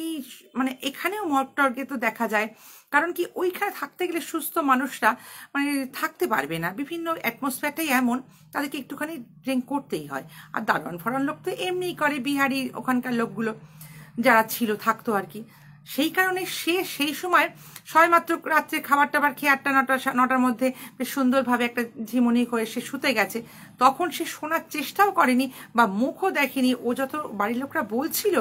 মানে এখানেও মর্গে তো দেখা যায়, কারণ কি ওইখানে থাকতে গেলে সুস্থ মানুষরা মানে থাকতে পারবে না, বিভিন্ন অ্যাটমসফিয়ারটাই এমন, তাদেরকে একটুখানি ড্রিঙ্ক করতেই হয়। আর দারোয়ান ফরান লোক তো এমনিই করে, বিহারি ওখানকার লোকগুলো যারা ছিল থাকতো আর কি। সেই কারণে সে সেই সময় সবেমাত্র রাত্রে খাবার টাবার খেয়ে 8টা-9টার মধ্যে বেশ সুন্দরভাবে একটা ঝিমুনি করে সে শুতে গেছে। তখন সে শোনার চেষ্টাও করেনি বা মুখও দেখেনি। ও যত বাড়ির লোকরা বলছিল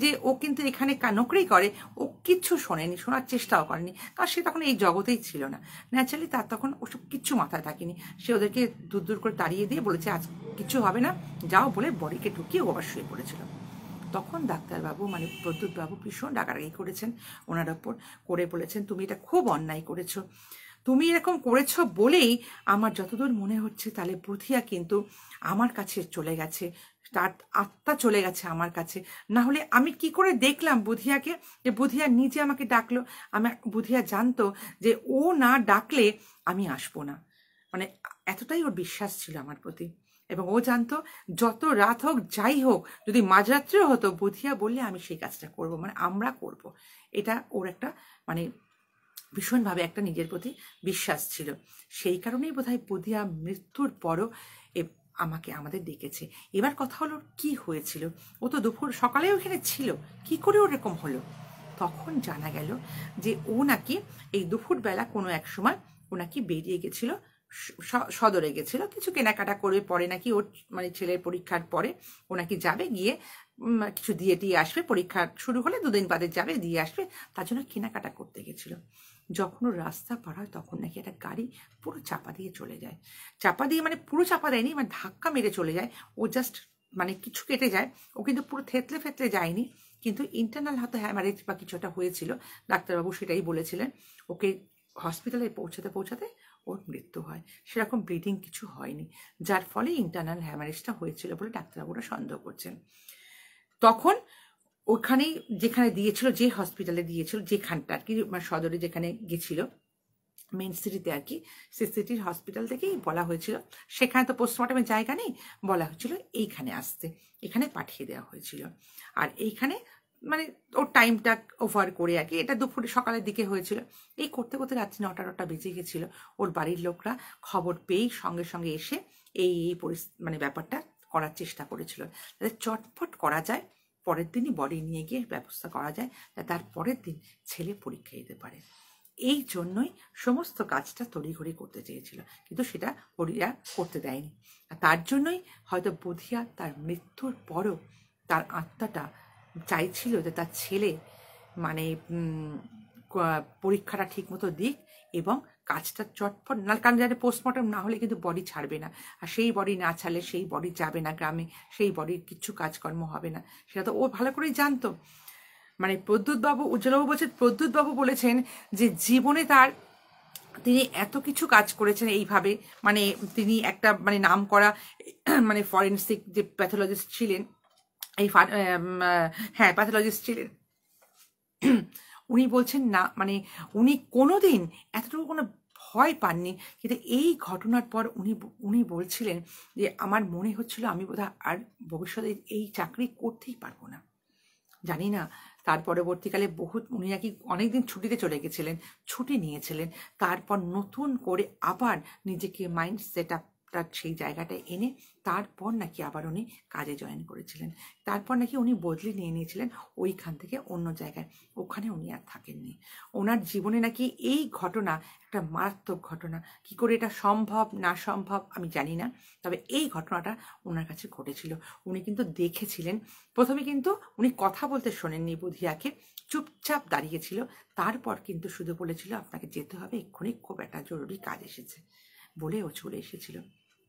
যে ও কিন্তু এখানে নকরি করে, ও কিচ্ছু শোনেনি, শোনার চেষ্টাও করেনি, কারণ সে তখন এই জগতেই ছিল না। ন্যাচারালি তার তখন ওসব কিচ্ছু মাথায় থাকেনি। সে ওদেরকে দূর দূর করে তাড়িয়ে দিয়ে বলেছে আজ কিছু হবে না, যাও বলে বডিকে ঢুকিয়ে ও আবার শুয়ে পড়েছিল। তখন ডাক্তারবাবু মানে প্রদ্যুৎবাবু ভীষণ রাগারাগি করেছেন ওনার ওপর, করে বলেছেন তুমি এটা খুব অন্যায় করেছো, তুমি এরকম করেছো বলেই আমার যতদূর মনে হচ্ছে তাহলে বুধিয়া কিন্তু আমার কাছে চলে গেছে, তার আত্মা চলে গেছে আমার কাছে। না হলে আমি কি করে দেখলাম বুধিয়াকে, যে বুধিয়া নিজে আমাকে ডাকলো। বুধিয়া জানতো যে ও না ডাকলে আমি আসবো না, মানে এতটাই ওর বিশ্বাস ছিল আমার প্রতি। এবং ও জানতো যত রাত হোক যাই হোক, যদি মাঝরাত্রেও হতো, বুধিয়া বললে আমি সেই কাজটা করব, মানে আমরা করব। এটা ওর একটা মানে ভীষণভাবে একটা নিজের প্রতি বিশ্বাস ছিল। সেই কারণেই বোধহয় বুধিয়া মৃত্যুর পরও আমাদের ডেকেছে। এবার কথা হলো কি হয়েছিল, ও তো দুপুর সকালে ওখানে ছিল, কি করে ওরকম হলো? তখন জানা গেল যে ও নাকি এই দুপুরবেলা কোনো এক সময় ও নাকি বেরিয়ে গেছিল, সদরে গেছিল কিছু কেনাকাটা করে, পরে নাকি ওর মানে ছেলের পরীক্ষার পরে ও নাকি যাবে, গিয়ে কিছু দিয়ে আসবে, পরীক্ষা শুরু হলে 2 দিন বাদে যাবে, দিয়ে আসবে, তার জন্য কেনাকাটা করতে গেছিল। যখন ও রাস্তা পার হয় তখন নাকি একটা গাড়ি পুরো চাপা দিয়ে চলে যায়। চাপা দিয়ে মানে পুরো চাপা দেয়নি, মানে ধাক্কা মেরে চলে যায়। ও জাস্ট মানে কিছু কেটে যায়, ও কিন্তু পুরো থেতলে ফেতলে যায়নি, কিন্তু ইন্টারনাল হয়তো হ্যামারেজ বা কিছুটা হয়েছিল। ডাক্তারবাবু সেটাই বলেছিলেন। ওকে হসপিটালে পৌঁছাতে ওর মৃত্যু হয়। সেরকম ব্লিডিং কিছু হয়নি, যার ফলে ইন্টারনাল হ্যামারেজটা হয়েছিল বলে ডাক্তারবাবুরা সন্দেহ করছেন। তখন ওখানেই যেখানে দিয়েছিল, যে হসপিটালে দিয়েছিল, যেখানটা আর কি সদরে যেখানে গেছিল মেন সিটিতে আর কি, সেই সিটির হসপিটাল থেকেই বলা হয়েছিল, সেখানে তো পোস্টমর্টমের জায়গা নেই, বলা হয়েছিল এইখানে আসতে, এখানে পাঠিয়ে দেওয়া হয়েছিল। আর এইখানে মানে ওর টাইমটা ওভার করে আর কি, এটা দুপুরে সকালের দিকে হয়েছিল। এই করতে করতে রাত্রি 9টা বেজে গেছিল। ওর বাড়ির লোকরা খবর পেয়েই সঙ্গে সঙ্গে এসে এই মানে ব্যাপারটা করার চেষ্টা করেছিল, যাতে চটপট করা যায়, পরের দিনই বডি নিয়ে গিয়ে ব্যবস্থা করা যায়, যাতে তার পরের দিন ছেলে পরীক্ষা দিতে পারে। এই জন্যই সমস্ত কাজটা তড়িঘড়ি করতে চেয়েছিল, কিন্তু সেটা হরিয়া করতে দেয়নি। আর তার জন্যই হয়তো বুধিয়া তার মৃত্যুর পরও তার আত্মাটা চাইছিল যে তার ছেলে মানে পরীক্ষাটা ঠিক মতো দিক এবং কাজটা চটপট না, কারণ জানে পোস্টমর্টম না হলে কিন্তু বডি ছাড়বে না, আর সেই বডি না ছাড়লে সেই বডি যাবে না গ্রামে, সেই বডির কিছু কাজকর্ম হবে না, সেটা তো ও ভালো করেই জানতো। মানে প্রদ্যুৎবাবু, উজ্জ্বলবাবু বলছেন, প্রদ্যুৎবাবু বলেছেন যে জীবনে তিনি এত কিছু কাজ করেছেন এইভাবে, মানে তিনি একটা মানে নাম করা মানে ফরেন্সিক যে প্যাথোলজিস্ট ছিলেন, এই হ্যাঁ প্যাথোলজিস্ট ছিলেন, উনি বলছেন না, মানে উনি কোনোদিন এতটুকু কোনো ভয় পাননি, কিন্তু এই ঘটনার পর উনি উনি বলছিলেন যে আমার মনে হচ্ছিল আমি বোধহয় আর ভবিষ্যতে এই চাকরি করতেই পারবো না। জানি না তার পরবর্তীকালে উনি নাকি অনেকদিন ছুটিতে চলে গেছিলেন, ছুটি নিয়েছিলেন, তারপর নতুন করে আবার নিজেকে মাইন্ড সেট আপটা সেই জায়গাটায় এনে তারপর নাকি আবার উনি কাজে জয়েন করেছিলেন। তারপর নাকি উনি বদলে নিয়ে নিয়েছিলেন ওইখান থেকে অন্য জায়গায়, ওখানে উনি আর থাকেননি। ওনার জীবনে নাকি এই ঘটনা একটা মারাত্মক ঘটনা। কি করে এটা সম্ভব না সম্ভব আমি জানি না, তবে এই ঘটনাটা ওনার কাছে ঘটেছিল। উনি কিন্তু দেখেছিলেন। প্রথমে কিন্তু উনি কথা বলতে শোনেননি বুধিয়াকে, চুপচাপ দাঁড়িয়েছিল। তারপর কিন্তু শুধু বলেছিল আপনাকে যেতে হবে এক্ষুনি, খুব একটা জরুরি কাজ এসেছে বলে ও চলে এসেছিল।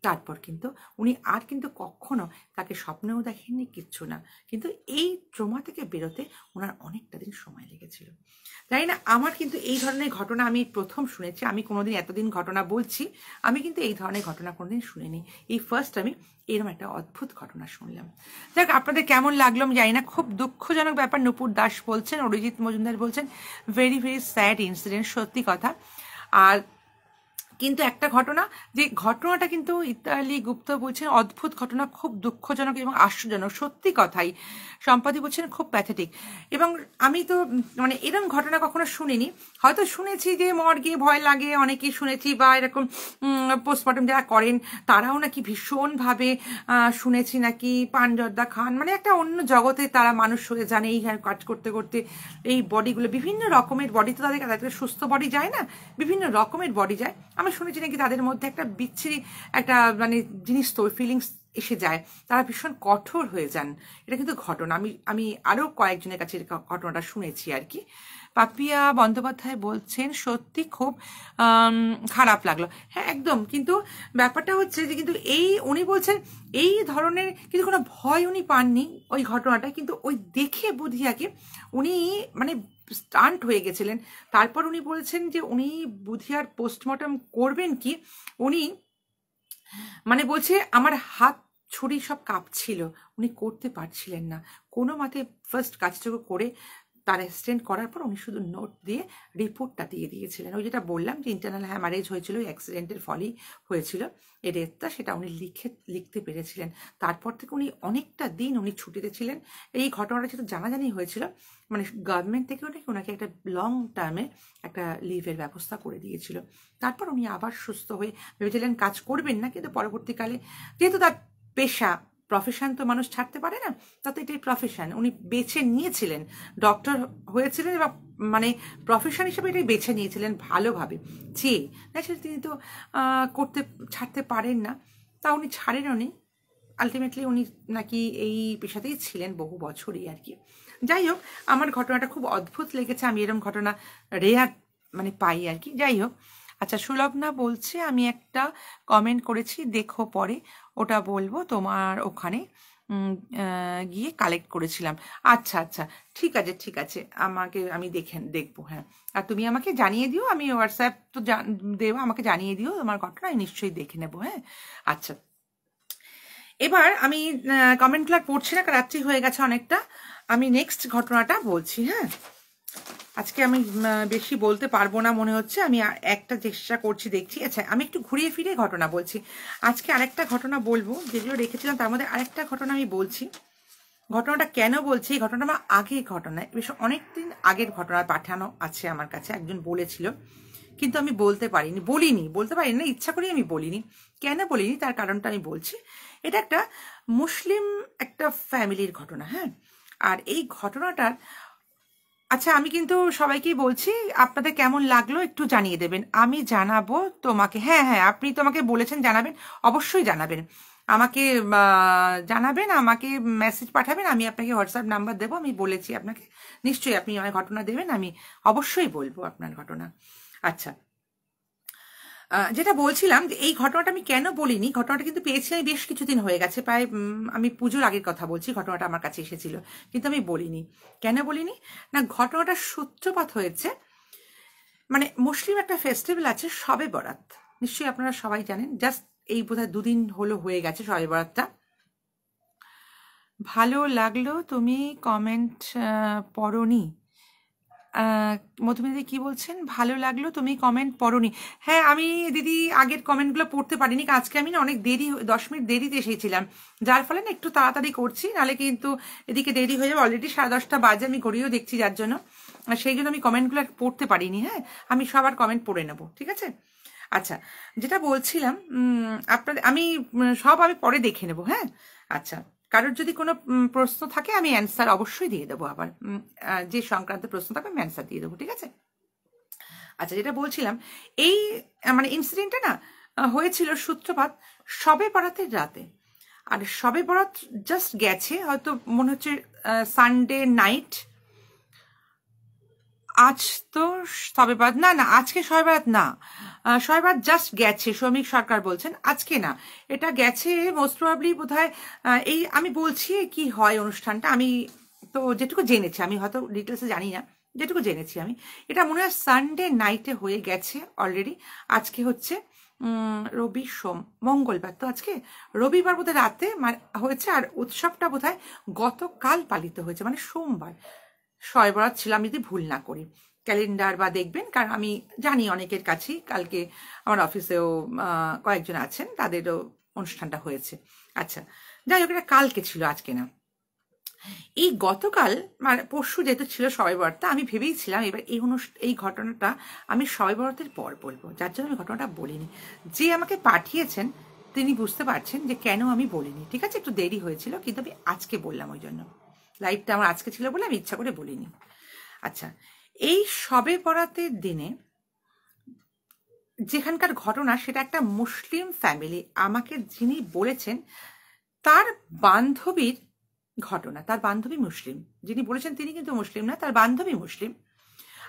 তারপর কিন্তু উনি আর কিন্তু কখনো তাকে স্বপ্নেও দেখেননি, কিচ্ছু না। কিন্তু এই ট্রমা থেকে বেরোতে ওনার অনেকটা দিন সময় লেগেছিল। তাই না, আমার কিন্তু এই ধরনের ঘটনা আমি প্রথম শুনেছি। আমি কোনোদিন এতদিন ঘটনা বলছি, আমি কিন্তু এই ধরনের ঘটনা কোনোদিন শুনিনি। এই ফার্স্ট আমি এরকম একটা অদ্ভুত ঘটনা শুনলাম। যাক, আপনাদের কেমন লাগলো আমি জানি না। খুব দুঃখজনক ব্যাপার। নূপুর দাস বলছেন, অরিজিৎ মজুমদার বলছেন ভেরি ভেরি স্যাড ইনসিডেন্ট, সত্যি কথা। আর কিন্তু একটা ঘটনা, যে ঘটনাটা কিন্তু ইতালি গুপ্ত বলছেন অদ্ভুত ঘটনা, খুব দুঃখজনক এবং আশ্চর্যজনক, সত্যি কথাই। সম্পাদি বলছেন খুব প্যাথেটিক। এবং আমি তো মানে এরকম ঘটনা কখনো শুনিনি। হয়তো শুনেছি যে মর্গে ভয় লাগে, অনেকেই শুনেছি, বা এরকম পোস্টমর্টম যারা করেন তারাও নাকি ভীষণভাবে শুনেছি নাকি পানজর্দা খান, মানে একটা অন্য জগতে তারা মানুষ হয়ে যান এই কাজ করতে করতে। এই বডিগুলো বিভিন্ন রকমের বডি, তো তাদের সুস্থ বডি যায় না, বিভিন্ন রকমের বডি যায়। আমি শুনেছি নাকি তাদের মধ্যে একটা বিচ্ছিরি একটা মানে জিনিস তো ফিলিংস এসে যায়, তারা ভীষণ কঠোর হয়ে যান। এটা কিন্তু ঘটনা, আমি আরও কয়েকজনের কাছে ঘটনাটা শুনেছি আর কি। পাপিয়া বন্দ্যোপাধ্যায় বলছেন সত্যি খুব খারাপ লাগলো। হ্যাঁ একদম, কিন্তু ব্যাপারটা হচ্ছে যে কিন্তু উনি বলছেন এই ধরনের কিন্তু কোনো ভয় উনি পাননি ওই ঘটনাটা, কিন্তু ওই দেখে বুধিয়াকে উনি মানে স্টান্ট হয়ে গেছিলেন। তারপর উনি বলছেন যে উনি বুধিয়ার পোস্টমর্টম করবেন কি, উনি মানে বলছে আমার হাত ছুরি সব কাঁপছিল, উনি করতে পারছিলেন না কোনো মতে। ফার্স্ট কাজটুকু করে তার অ্যাসিস্ট্যান্ট করার পর উনি শুধু নোট দিয়ে রিপোর্টটা দিয়ে দিয়েছিলেন। ওই যেটা বললাম যে ইন্টারনাল হ্যামারেজ হয়েছিল, অ্যাক্সিডেন্টের ফলেই হয়েছিল এই ডেথটা, সেটা উনি লিখতে পেরেছিলেন। তারপর থেকে উনি অনেকটা দিন উনি ছুটিতে ছিলেন। এই ঘটনাটা যেহেতু জানাজানি হয়েছিল, মানে গভর্নমেন্ট থেকেও নাকি ওনাকে একটা লং টার্মে একটা লিভের ব্যবস্থা করে দিয়েছিল। তারপর উনি আবার সুস্থ হয়ে ভেবেছিলেন কাজ করবেন না, কিন্তু পরবর্তীকালে যেহেতু তার পেশা, প্রফেশন তো মানুষ ছাড়তে পারে না, তাতে এটাই প্রফেশন উনি বেছে নিয়েছিলেন। ডক্টর হয়েছিলেন এবং মানে প্রফেশন হিসেবে এটাই বেছে নিয়েছিলেন ভালোভাবে চেয়ে। ন্যাচারালি তিনি তো ছাড়তে পারেন না, তা উনি ছাড়েন উনি আলটিমেটলি উনি নাকি এই পেশাতেই ছিলেন বহু বছরই আর কি। যাই হোক, আমার ঘটনাটা খুব অদ্ভুত লেগেছে, আমি এরকম ঘটনা রেয়ার মানে পাই আর কি। যাই হোক, আচ্ছা সুলগ্না বলছে আমি একটা কমেন্ট করেছি দেখো পরে, ওটা বলবো তোমার ওখানে গিয়ে কালেক্ট করেছিলাম। আচ্ছা আচ্ছা, ঠিক আছে ঠিক আছে, আমি দেখবো। হ্যাঁ, আর তুমি আমাকে জানিয়ে দিও, আমি হোয়াটসঅ্যাপ তো দেবো, আমাকে জানিয়ে দিও তোমার ঘটনা, আমি নিশ্চয়ই দেখে নেবো। হ্যাঁ আচ্ছা, এবার আমি কমেন্টগুলো পড়ছি না, রাত্রি হয়ে গেছে অনেকটা। আমি নেক্সট ঘটনাটা বলছি। হ্যাঁ, আজকে আমি বেশি বলতে পারবো না মনে হচ্ছে, আমি একটা চেষ্টা করছি, দেখছি। আচ্ছা, আমি একটু ঘুরিয়ে ফিরে ঘটনা বলছি। আজকে আরেকটা ঘটনা বলবো, যেগুলো রেখেছিলাম তার মধ্যে আরেকটা ঘটনা আমি বলছি। ঘটনাটা কেন বলছি, এই ঘটনাটা আমার আগের ঘটনা, বেশ অনেকদিন আগের ঘটনা পাঠানো আছে আমার কাছে, একজন বলেছিল, কিন্তু আমি বলতে পারিনি, বলতে পারিনি না, ইচ্ছা করেই আমি বলিনি। কেন বলিনি তার কারণটা আমি বলছি। এটা একটা মুসলিম একটা ফ্যামিলির ঘটনা। হ্যাঁ, আর এই ঘটনাটার, আচ্ছা আমি কিন্তু সবাইকেই বলছি আপনাদের কেমন লাগলো একটু জানিয়ে দেবেন, আমি জানাবো তোমাকে। হ্যাঁ হ্যাঁ, আপনি তোমাকে বলেছেন জানাবেন, অবশ্যই জানাবেন আমাকে, জানাবেন আমাকে, মেসেজ পাঠাবেন, আমি আপনাকে হোয়াটসঅ্যাপ নাম্বার দেবো, আমি বলেছি আপনাকে, নিশ্চয়ই আপনি আমার ঘটনা দেবেন, আমি অবশ্যই বলবো আপনার ঘটনা। আচ্ছা, যেটা বলছিলাম যে এই ঘটনাটা আমি কেন বলিনি, ঘটনাটা কিন্তু পেয়েছি আমি বেশ কিছুদিন হয়ে গেছে, প্রায় আমি পুজোর আগের কথা বলছি, ঘটনাটা আমার কাছে এসেছিল, কিন্তু আমি বলিনি। কেন বলিনি না, ঘটনাটার সূত্রপাত হয়েছে, মানে মুসলিম একটা ফেস্টিভ্যাল আছে শবে বরাত, নিশ্চয়ই আপনারা সবাই জানেন, জাস্ট এই বোধহয় 2 দিন হলো হয়ে গেছে শবে বরাতটা। ভালো লাগলো তুমি কমেন্ট পড়নি, মধুমিতা কি বলছেন, ভালো লাগলো তুমি কমেন্ট পড়োনি। হ্যাঁ আমি দিদি আগের কমেন্টগুলো পড়তে পারিনি, আজকে আমি না অনেক দেরি 10 মিনিট দেরিতে এসেছিলাম, যার ফলে না একটু তাড়াতাড়ি করছি, নাহলে কিন্তু এদিকে দেরি হয়ে যাবে। অলরেডি 10:30 বাজে, আমি ঘড়িও দেখছি, যার জন্য সেই জন্য আমি কমেন্টগুলো পড়তে পারিনি। হ্যাঁ আমি সবার কমেন্ট পড়ে নেবো, ঠিক আছে। আচ্ছা যেটা বলছিলাম, আপনাদের আমি সব আমি পরে দেখে নেবো। হ্যাঁ আচ্ছা, কারোর যদি কোনো প্রশ্ন থাকে আমি অ্যান্সার অবশ্যই দিয়ে দেবো, আবার যে সংক্রান্ত প্রশ্ন থাকবে আমি অ্যান্সার দিয়ে দেবো, ঠিক আছে। আচ্ছা যেটা বলছিলাম, এই মানে ইনসিডেন্টটা না হয়েছিল সূত্রপাত শবে বরাতের রাতে। আর শবে বরাত জাস্ট গেছে, হয়তো মনে হচ্ছে সানডে নাইট। আজ তো শবে বরাত না, না আজকে শবে বরাত না, শবে বরাত জাস্ট গেছে, শ্রমিক সরকার বলছেন আজকে না, এটা গেছে মোস্ট প্রবাবলি বোধহয়। এই আমি বলছি কি হয় অনুষ্ঠানটা, আমি তো যেটুকু জেনেছি, আমি হয়তো ডিটেলসে জানি না, যেটুকু জেনেছি আমি, এটা মনে হয় সানডে নাইটে হয়ে গেছে অলরেডি। আজকে হচ্ছে রবি সোম মঙ্গলবার, তো আজকে রবিবার বোধহয় রাতে হয়েছে, আর উৎসবটা বোধহয় গতকাল পালিত হয়েছে, মানে সোমবার শবে বরাত ছিল, আমি যদি ভুল না করি। ক্যালেন্ডার বা দেখবেন, কারণ আমি জানি অনেকের কাছেই, কালকে আমার অফিসেও কয়েকজন আছেন, তাদেরও অনুষ্ঠানটা হয়েছে। আচ্ছা যাই হোক, এটা কালকে ছিল, আজকে না। এই গতকাল মানে পরশু যেহেতু ছিল শবে বরাতটা, আমি ভেবেইছিলাম এবার এই ঘটনাটা আমি শবে বরাতের পর বলবো, যার জন্য আমি ঘটনাটা বলিনি। যে আমাকে পাঠিয়েছেন তিনি বুঝতে পারছেন যে কেন আমি বলিনি, ঠিক আছে, একটু দেরি হয়েছিল, কিন্তু আমি আজকে বললাম, ওই জন্য লাইভটা আমার আজকে ছিল বলে আমি ইচ্ছা করে বলিনি। আচ্ছা এই শবে বরাতের দিনে যেখানকার ঘটনা, সেটা একটা মুসলিম ফ্যামিলি, আমাকে যিনি বলেছেন তার বান্ধবীর ঘটনা। তার বান্ধবী মুসলিম, যিনি বলেছেন তিনি কিন্তু মুসলিম না, তার বান্ধবী মুসলিম,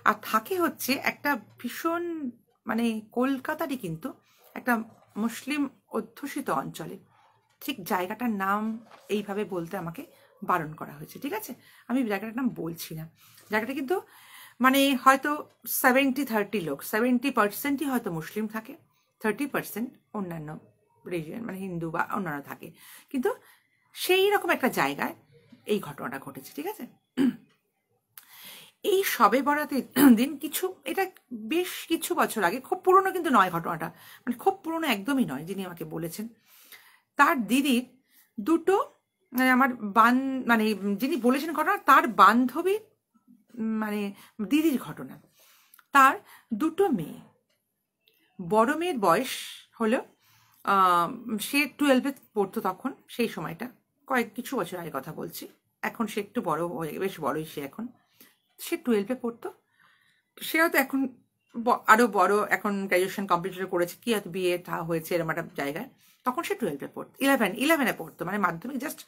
আর থাকে হচ্ছে একটা ভীষণ মানে কলকাতারই কিন্তু একটা মুসলিম অধ্যুষিত অঞ্চলে। ঠিক জায়গাটার নাম এইভাবে বলতে আমাকে বারণ করা হয়েছে, ঠিক আছে, আমি জায়গাটার নাম বলছি না। জায়গাটা কিন্তু মানে হয়তো 70-30 লোক, 70%ই হয়তো মুসলিম থাকে, 30% অন্যান্য রিজিয়ন মানে হিন্দু বা অন্যান্য থাকে, কিন্তু সেই রকম একটা জায়গায় এই ঘটনাটা ঘটেছে, ঠিক আছে। এই শবে বরাতের দিন কিছু, এটা বেশ কিছু বছর আগে, খুব পুরনো কিন্তু নয় ঘটনাটা, মানে খুব পুরনো একদমই নয়, যিনি আমাকে বলেছেন তার দিদির দুটো আমার মানে যিনি বলেছেন ঘটনা, তার বান্ধবী মানে দিদির ঘটনা। তার দুটো মেয়ে, বড় মেয়ের বয়স হলো সে 12-এ পড়তো তখন, সেই সময়টা কিছু বছর আগে কথা বলছি, এখন সে একটু বড় হয়ে, বেশ বড়ই সে এখন, সে 12-এ পড়তো। সে হয়তো এখন আরো বড়, এখন গ্র্যাজুয়েশন কমপ্লিট করেছে, কি হয়তো বিয়ে হয়েছে এরকম একটা জায়গায়, তখন সে 12-এ পড়তো, 11-এ পড়তো, মানে মাধ্যমিক জাস্ট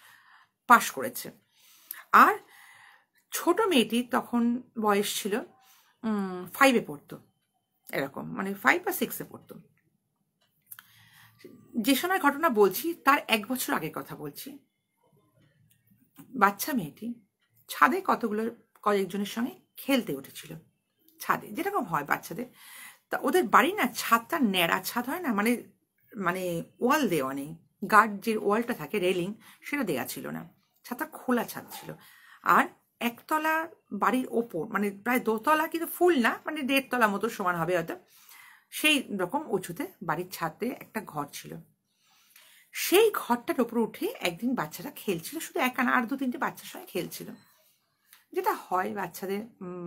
পাশ করেছে। আর ছোট মেয়েটি তখন বয়স ছিল 5-এ পড়তো, এরকম মানে 5 বা 6-এ পড়তো। যে সময় ঘটনা বলছি তার 1 বছর আগের কথা বলছি। বাচ্চা মেয়েটি ছাদে কয়েকজনের সঙ্গে খেলতে উঠেছিল, ছাদে যেরকম হয় বাচ্চাদের। তা ওদের বাড়ি না ছাদটা ন্যাড়া ছাদ হয় না, মানে মানে ওয়াল দেওয়া নেই, গার্ড যে ওয়ালটা থাকে রেলিং, সেটা দেওয়া ছিল না, ছাদটা খোলা ছাদ ছিল। আর একতলা বাড়ির ওপর, মানে প্রায় দোতলা, কিন্তু ফুল না, মানে 1.5 তলা মতো সমান হবে হয়তো, সেই রকম উঁচুতে বাড়ির ছাদে একটা ঘর ছিল। সেই ঘরটার ওপর উঠে একদিন বাচ্চারা খেলছিল, শুধু একা না, আর 2-3টে বাচ্চার সঙ্গে খেলছিল, যেটা হয় বাচ্চাদের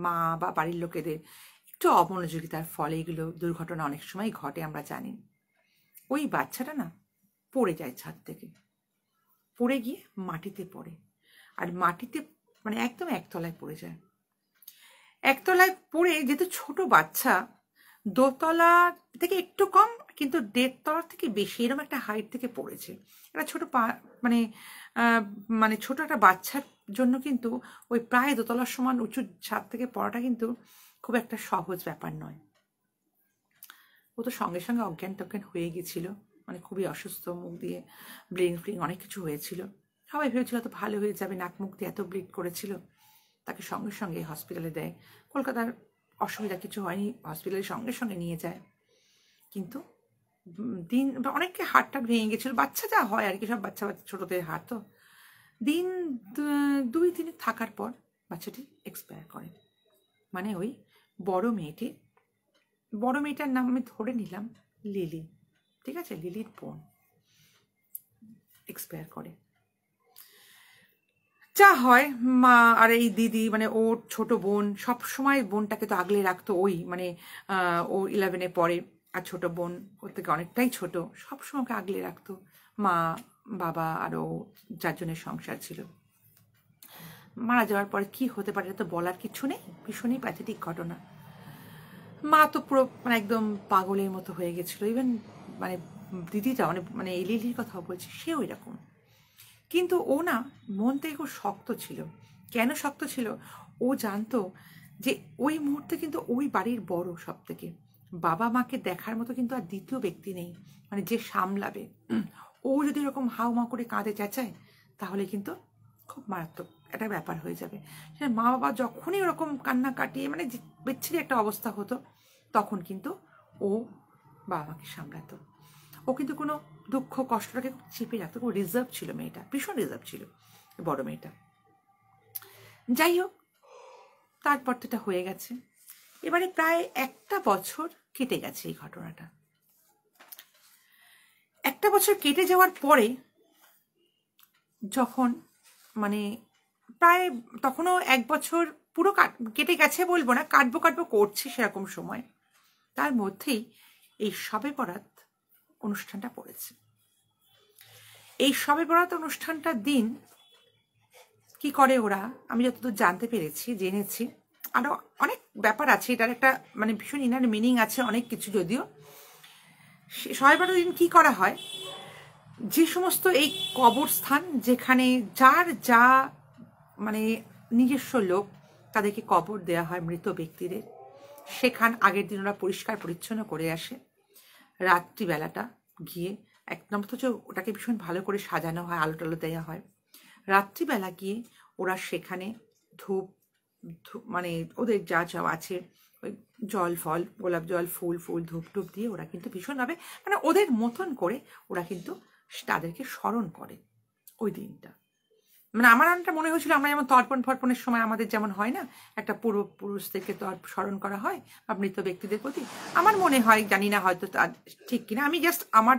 মা বা বাড়ির লোকেদের একটু অমনোযোগিতার ফলে এগুলো দুর্ঘটনা অনেক সময় ঘটে, আমরা জানি। ওই বাচ্চাটা না পড়ে যায় ছাদ থেকে, পড়ে গিয়ে মাটিতে পড়ে, আর মাটিতে মানে একদম একতলায় পড়ে যায়। একতলায় পড়ে, যেহেতু ছোট বাচ্চা, দোতলা থেকে একটু কম কিন্তু 1.5 তলার থেকে বেশি এরকম একটা হাইট থেকে পড়েছে। একটা ছোট মানে মানে ছোট একটা বাচ্চার জন্য কিন্তু ওই প্রায় 2 তলার সমান উঁচু ছাদ থেকে পড়াটা কিন্তু খুব একটা সহজ ব্যাপার নয়। ও তো সঙ্গে সঙ্গে অজ্ঞান টজ্ঞান হয়ে গেছিল, মানে খুবই অসুস্থ, মুখ দিয়ে ব্লিডিং ফ্লিডিং অনেক কিছু হয়েছিল। সবাই ভেবেছিল তো ভালো হয়ে যাবে, নাক মুখ দিয়ে এত ব্লিড করেছিল, তাকে সঙ্গে সঙ্গে হসপিটালে দেয়। কলকাতার অসুবিধা কিছু হয়নি, হসপিটালের সঙ্গে সঙ্গে নিয়ে যায়। কিন্তু দিন অনেককে হাড়টা ভেঙে গেছিল, বাচ্চা যা হয় আর কি, সব বাচ্চা ছোটদের হাড় তো। দিন 2-3 থাকার পর বাচ্চাটি এক্সপায়ার করে। মানে ওই বড় মেয়েটার নাম আমি ধরে নিলাম লিলি, ঠিক আছে, লিলির বোন এক্সপায়ার করে। যা হয়, মা আর এই দিদি মানে ওর ছোট বোন সব সময় বোনটাকে তো আগলে রাখতো, ওই মানে ও 11-এ পড়ে, আর ছোট বোন ওর থেকে অনেকটাই ছোট, সবসময় ওকে আগলে রাখতো। মা বাবা আরও 4 জনের সংসার ছিল। মারা যাওয়ার পরে কি হতে পারে তো বলার কিছু নেই, ভীষণই প্যাথেটিক ঘটনা। মা তো পুরো মানে একদম পাগলের মতো হয়ে গেছিলো। ইভেন মানে দিদিটা মানে এই লিলির কথাও বলছি, সেও এরকম। কিন্তু ও না মন থেকে খুব শক্ত ছিল। কেন শক্ত ছিল? ও জানতো যে ওই মুহূর্তে কিন্তু ওই বাড়ির বড় সব থেকে, বাবা মাকে দেখার মতো কিন্তু আর দ্বিতীয় ব্যক্তি নেই, মানে যে সামলাবে। ও যদি এরকম হাউমাউ করে কাঁদে চেঁচায় তাহলে কিন্তু খুব মারাত্মক একটা ব্যাপার হয়ে যাবে। মা বাবা যখনই ওরকম কান্না কাটিয়ে মানে বিচ্ছিরি একটা অবস্থা হতো, তখন কিন্তু ও বাবা মাকে সামলাতো। ও কিন্তু কোনো দুঃখ কষ্টটাকে চেপে রাখতো, খুব রিজার্ভ ছিল মেয়েটা, ভীষণ রিজার্ভ ছিল বড় মেয়েটা। যাই হোক, তারপর তো এটা হয়ে গেছে। এবারে প্রায় 1টা বছর কেটে গেছে এই ঘটনাটা। 1টা বছর কেটে যাওয়ার পরে যখন মানে প্রায় তখনও 1 বছর পুরো কেটে গেছে বলবো না, কাটবো করছে সেরকম সময়, তার মধ্যেই এই শবে বরাত অনুষ্ঠানটা পড়েছে। এই শবে বরাত অনুষ্ঠানটার দিন কি করে ওরা, আমি যতদূর জানতে পেরেছি, জেনেছি, আরো অনেক ব্যাপার আছে, এটার একটা মানে ভীষণ ইনার মিনিং আছে অনেক কিছু। যদিও শবে বরাতের দিন কি করা হয়, যে সমস্ত এই কবরস্থান যেখানে যার যা মানে নিজস্ব লোক, তাদেরকে কবর দেওয়া হয় মৃত ব্যক্তিদের, সেখান আগের দিন ওরা পরিষ্কার পরিচ্ছন্ন করে আসে। রাত্রিবেলাটা গিয়ে একদম তো ওটাকে ভীষণ ভালো করে সাজানো হয়, আলো টালো দেওয়া হয়। রাত্রিবেলা গিয়ে ওরা সেখানে ধূপ মানে ওদের যা যা আছে, ওই জল ফল, গোলাপ জল, ফুল ধূপ টুপ দিয়ে ওরা কিন্তু ভীষণভাবে মানে ওদের মতন করে ওরা কিন্তু তাদেরকে স্মরণ করে ওই দিনটা। মানে আমার অনেকটা মনে হয়েছিল আমরা যেমন তর্পণ ফর্পণের সময় আমাদের যেমন হয় না, একটা পূর্বপুরুষদেরকে তো স্মরণ করা হয় বা মৃত ব্যক্তিদের প্রতি, আমার মনে হয়, জানি না হয়তো তার ঠিক কিনা, আমি জাস্ট আমার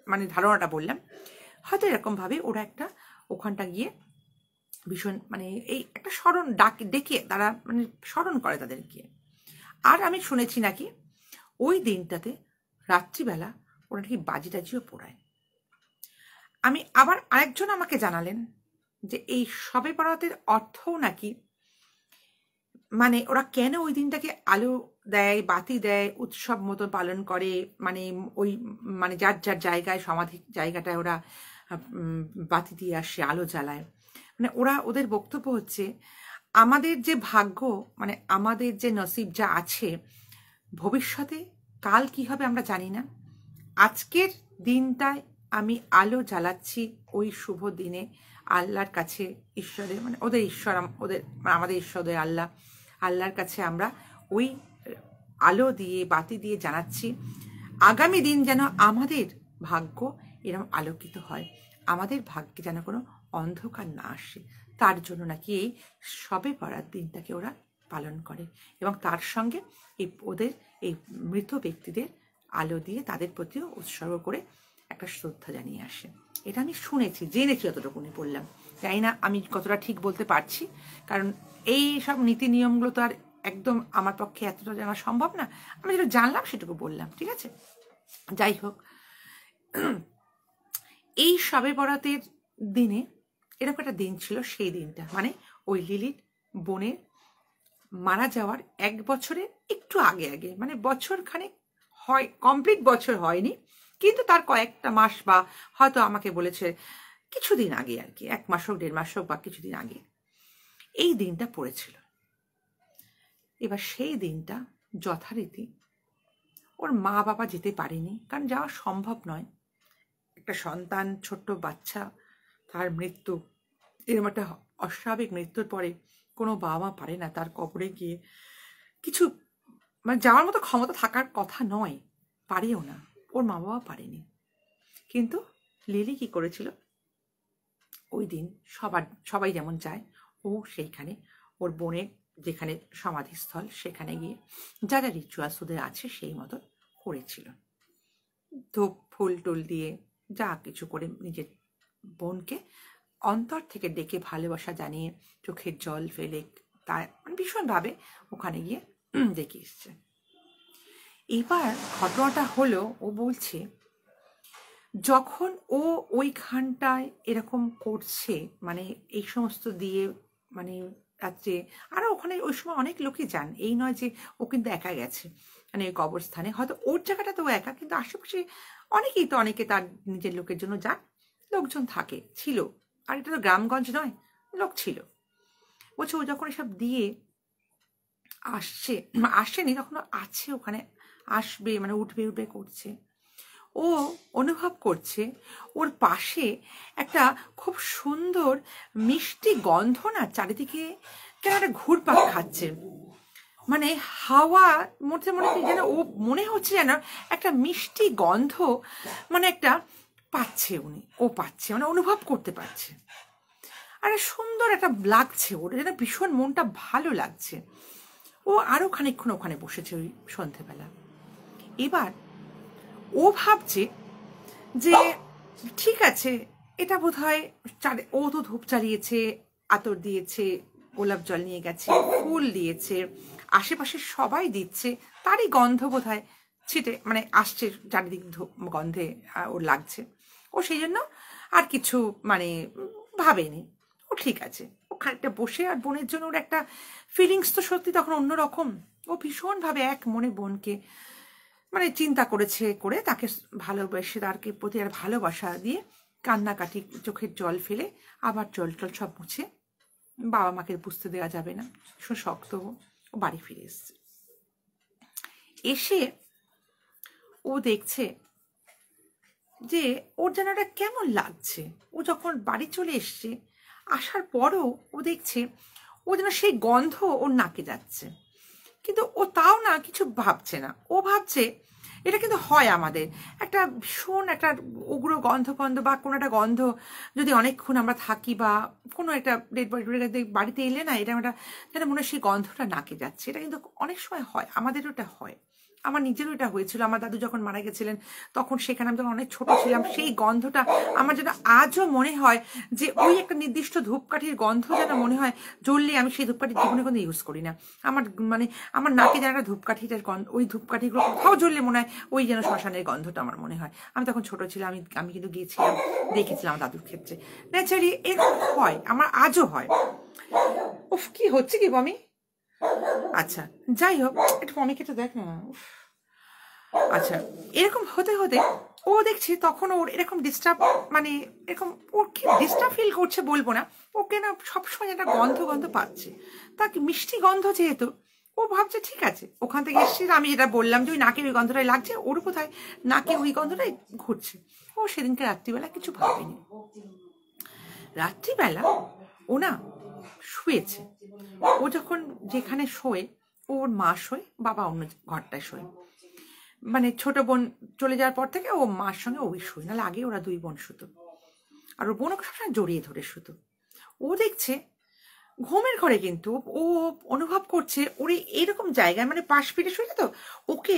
মানে ধারণাটা বললাম, হয়তো এরকমভাবে ওরা একটা ওখানটা গিয়ে ভীষণ মানে এই একটা স্মরণ ডেকে তারা মানে স্মরণ করে তাদেরকে। আর আমি শুনেছি নাকি ওই দিনটাতে রাত্রিবেলা ওরা নাকি বাজি টাজিও পোড়ায়। আমি আবার আরেকজন আমাকে জানালেন যে এই শবে বরাতের অর্থও নাকি মানে ওরা কেন ওই দিনটাকে আলো দেয়, বাতি দেয়, উৎসব মতো পালন করে, মানে ওই মানে যার যার জায়গায় সমাধি জায়গাটায় ওরা বাতি দিয়ে আসে, আলো জ্বালায়। মানে ওরা ওদের বক্তব্য হচ্ছে আমাদের যে ভাগ্য মানে আমাদের যে নসিব যা আছে, ভবিষ্যতে কাল কি হবে আমরা জানি না, আজকের দিনটায় আমি আলো জ্বালাচ্ছি, ওই শুভ দিনে আল্লাহর কাছে, ঈশ্বরের মানে ওদের ঈশ্বর, ওদের আমাদের ঈশ্বরের আল্লাহর কাছে আমরা ওই আলো দিয়ে বাতি দিয়ে জানাচ্ছি আগামী দিন যেন আমাদের ভাগ্য এরকম আলোকিত হয়, আমাদের ভাগ্যে যেন কোনো অন্ধকার না আসে। তার জন্য নাকি এই শবে বরাত দিনটাকে ওরা পালন করে এবং তার সঙ্গে এই ওদের এই মৃত ব্যক্তিদের আলো দিয়ে তাদের প্রতিও উৎসর্গ করে একটা শ্রদ্ধা জানিয়ে আসে। এটা আমি শুনেছি, জেনেছি, যতটুকুনি বললাম। জানি না আমি কতটা ঠিক বলতে পারছি, কারণ এই সব নীতি নিয়মগুলো তো আর একদম আমার পক্ষে এতটা জানা সম্ভব না, আমি যেটা জানলাম সেটুকু বললাম, ঠিক আছে। যাই হোক, এই শবে বরাতের দিনে এরকম একটা দিন ছিল, সেই দিনটা মানে ওই লিলির বোনের মারা যাওয়ার 1 বছরের একটু আগে মানে বছর খানেক হয়, কমপ্লিট বছর হয়নি, কিন্তু তার কয়েকটা মাস বা হয়তো আমাকে বলেছে কিছুদিন আগে আর কি, 1 মাস হোক 1.5 মাস হোক বা কিছুদিন আগে এই দিনটা পড়েছিল। এবার সেই দিনটা যথারীতি ওর মা বাবা যেতে পারেনি, কারণ যাওয়া সম্ভব নয়। একটা সন্তান, ছোট্ট বাচ্চা, তার মৃত্যু, এরকম একটা অস্বাভাবিক মৃত্যুর পরে কোনো বাবা মা পারে না তার কবরে গিয়ে কিছু মানে যাওয়ার মতো ক্ষমতা থাকার কথা নয়, পারেও না, ওর মা বাবা পারেনি। কিন্তু লিলি কি করেছিল, ওই দিন সবাই যেমন যায় ও সেইখানে ওর বোনের যেখানে সমাধিস্থল সেখানে গিয়ে যা যা রিচুয়ালস ওদের আছে সেই মতো করেছিল। ধূপ ফুল টুল দিয়ে যা কিছু করে নিজের বোনকে অন্তর থেকে ডেকে ভালোবাসা জানিয়ে চোখের জল ফেলে তার ভীষণভাবে ওখানে গিয়ে ডেকে এসছে। এবার ঘটনাটা হলো, ও বলছে যখন ও ওইখানটায় এরকম করছে, মানে এই সমস্ত দিয়ে, মানে রাত্রে আরও ওখানে ওই সময় অনেক লোকই যান, এই নয় যে ও কিন্তু একা গেছে, মানে ওই কবরস্থানে হয়তো ওর জায়গাটা তো একা, কিন্তু আশেপাশে অনেকেই তো অনেকে তার নিজের লোকের জন্য যান, লোকজন থাকে, ছিল। আর এটা তো গ্রামগঞ্জ নয়, লোক ছিল। বলছে ও যখন এসব দিয়ে আসেনি, তখন আছে ওখানে, আসবে মানে উঠবে উঠবে করছে, ও অনুভব করছে ওর পাশে একটা খুব সুন্দর মিষ্টি গন্ধ না চারিদিকে কেন একটা ঘুরপাক খাচ্ছে, মানে হাওয়া মধ্যে মনে হচ্ছে যেন ও মনে হচ্ছে যেন একটা মিষ্টি গন্ধ মানে একটা পাচ্ছে, ও পাচ্ছে, মানে অনুভব করতে পারছে। আর সুন্দর একটা লাগছে ওর, যেন ভীষণ মনটা ভালো লাগছে। ও আরো খানিকক্ষণ ওখানে বসেছে ওই সন্ধেবেলা। এবার ও ভাবছে যে ঠিক আছে, এটা বোধ হয় ও তো ধূপ চালিয়েছে, আতর দিয়েছে, গোলাপ জল নিয়ে গেছে, ফুল দিয়েছে, আশেপাশে সবাই দিচ্ছে, তারই গন্ধ বোধ হয় ছিটে মানে আসছে চারিদিক, গন্ধে ওর লাগছে। ও সেই জন্য আর কিছু মানে ভাবেনি, ও ঠিক আছে। ও খানিকটা বসে, আর বোনের জন্য ওর একটা ফিলিংস তো সত্যি তখন অন্যরকম। ও ভীষণভাবে এক মনে বোনকে মানে চিন্তা করেছে, করে তাকে ভালোবেসে, তারকে প্রতি আর ভালোবাসা দিয়ে কান্নাকাটি, চোখের জল ফেলে আবার জল টল সব মুছে, বাবা মাকে বুঝতে দেওয়া যাবে না, শক্ত ও বাড়ি ফিরে এসছে। এসে ও দেখছে যে ওর যেন এটা কেমন লাগছে। ও যখন বাড়ি চলে এসছে, আসার পরও ও দেখছে ও যেন সেই গন্ধ ওর নাকে যাচ্ছে, কিন্তু ও তাও না কিছু ভাবছে না। ও ভাবছে এটা কিন্তু হয় আমাদের একটা ভীষণ একটা উগ্র গন্ধ বা কোনো একটা গন্ধ যদি অনেকক্ষণ আমরা থাকি, বা কোনো একটা ডেড বডি বাড়িতে এলে না, এটা একটা যেন মনে হয় সেই গন্ধটা নাকে যাচ্ছে। এটা কিন্তু অনেক সময় হয়, আমাদেরও এটা হয়, আমার নিজেরও এটা হয়েছিল। আমার দাদু যখন মারা গেছিলেন তখন সেখানে আমি যখন অনেক ছোট ছিলাম, সেই গন্ধটা আমার যেন আজও মনে হয় যে ওই একটা নির্দিষ্ট ধূপকাঠির গন্ধ যেন মনে হয় জ্বললে, আমি সেই ধূপকাঠির জীবনে কোনো ইউজ করি না, আমার মানে আমার নাকে যেন একটা ধূপকাঠিটার গন্ধ, ওই ধূপকাঠিগুলো কোথাও জ্বললে মনে হয় ওই যেন শ্মশানের গন্ধটা আমার মনে হয়। আমি তখন ছোট ছিলাম, আমি কিন্তু গিয়েছিলাম, দেখেছিলাম দাদুর ক্ষেত্রে। ন্যাচারালি এরকম হয়, আমার আজও হয়। উফ, কি হচ্ছে কি বমি? আচ্ছা যাই হোক, একটু মমিকে তো দেখ না। আচ্ছা, এরকম হতে হতে ও দেখছি তখন ওর এরকম ডিস্টার্ব, মানে এরকম ওর কি ডিস্টার্ব ফিল করছে বলবো না, ওকে না সবসময় একটা গন্ধ গন্ধ পাচ্ছে, তাকে মিষ্টি গন্ধ যেহেতু, ও ভাবছে ঠিক আছে, ওখান থেকে এসছি, আমি যেটা বললাম যে ওই নাকে ওই গন্ধটাই লাগছে, ওর কোথায় নাকে ওই গন্ধটাই ঘুরছে। ও সেদিনকে রাত্রিবেলা কিছু ভাবেনি। রাত্রিবেলা ও না শুয়েছে, ও যখন যেখানে শোয়, ওর মা শোয়, বাবা অন্য ঘরটায় শোয়, মানে ছোট বোন চলে যাওয়ার পর থেকে ও মার সঙ্গে ওই শুয়, নাহলে আগে ওরা দুই বোন শুতো, আর ওর বোন ওকে সবসময় জড়িয়ে ধরে শুতো। ও দেখছে ঘুমের ঘরে কিন্তু ও অনুভব করছে ওর এরকম জায়গায়, মানে পাশ ফিরে শুয়েছে তো, ওকে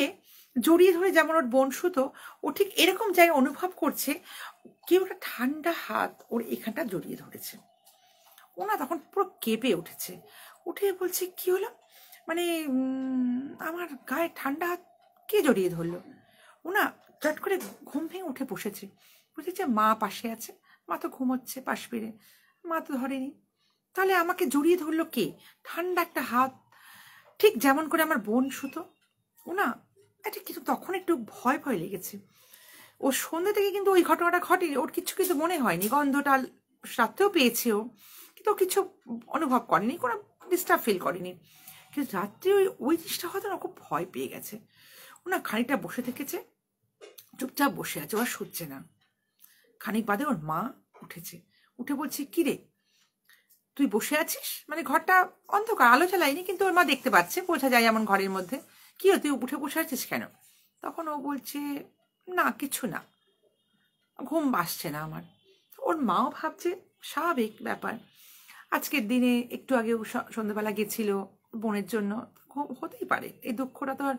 জড়িয়ে ধরে যেমন ওর বোন শুতো, ও ঠিক এরকম জায়গায় অনুভব করছে কেউ একটা ঠান্ডা হাত ওর এখানটা জড়িয়ে ধরেছে। ও না তখন পুরো কেঁপে উঠেছে, উঠে বলছে কি হলো, মানে আমার গায়ে ঠান্ডা হাত কে জড়িয়ে ধরলো। ও না চট করে ঘুম ভেঙে উঠে বসেছে, বুঝেছে মা পাশে আছে, মা তো ঘুমোচ্ছে পাশ ফিরে, মা তো ধরেনি, তাহলে আমাকে জড়িয়ে ধরলো কে, ঠান্ডা একটা হাত, ঠিক যেমন করে আমার বোন শুতো। ও না এটা কিন্তু তখন একটু ভয় ভয় লেগেছে। ও সন্ধ্যে থেকে কিন্তু ওই ঘটনাটা ঘটেনি, ওর কিছু কিন্তু মনে হয়নি, গন্ধটা রাত্রেও পেয়েছে ও, কিন্তু ও কিছু অনুভব করেনি, কোনো ডিস্টার্ব ফিল করেনি, কিন্তু রাত্রে ওই ওই জিনিসটা হয়তো না খুব ভয় পেয়ে গেছে। ও না খানিকটা বসে থেকেছে, চুপচাপ বসে আছে, ও আর শুচ্ছে না। খানিক বাদে ওর মা উঠেছে, উঠে বলছে কি রে তুই বসে আছিস, মানে ঘরটা অন্ধকার, আলো জ্বালায়নি, কিন্তু ওর মা দেখতে পাচ্ছে, বোঝা যায় এমন ঘরের মধ্যে, কি তুই উঠে বসে আছিস কেন? তখন ও বলছে না কিছু না, ঘুম আসছে না আমার। ওর মাও ভাবছে স্বাভাবিক ব্যাপার, আজকের দিনে একটু আগেও সন্ধ্যাবেলা গেছিল, বোনের জন্য হতেই পারে, এই দুঃখটা তো আর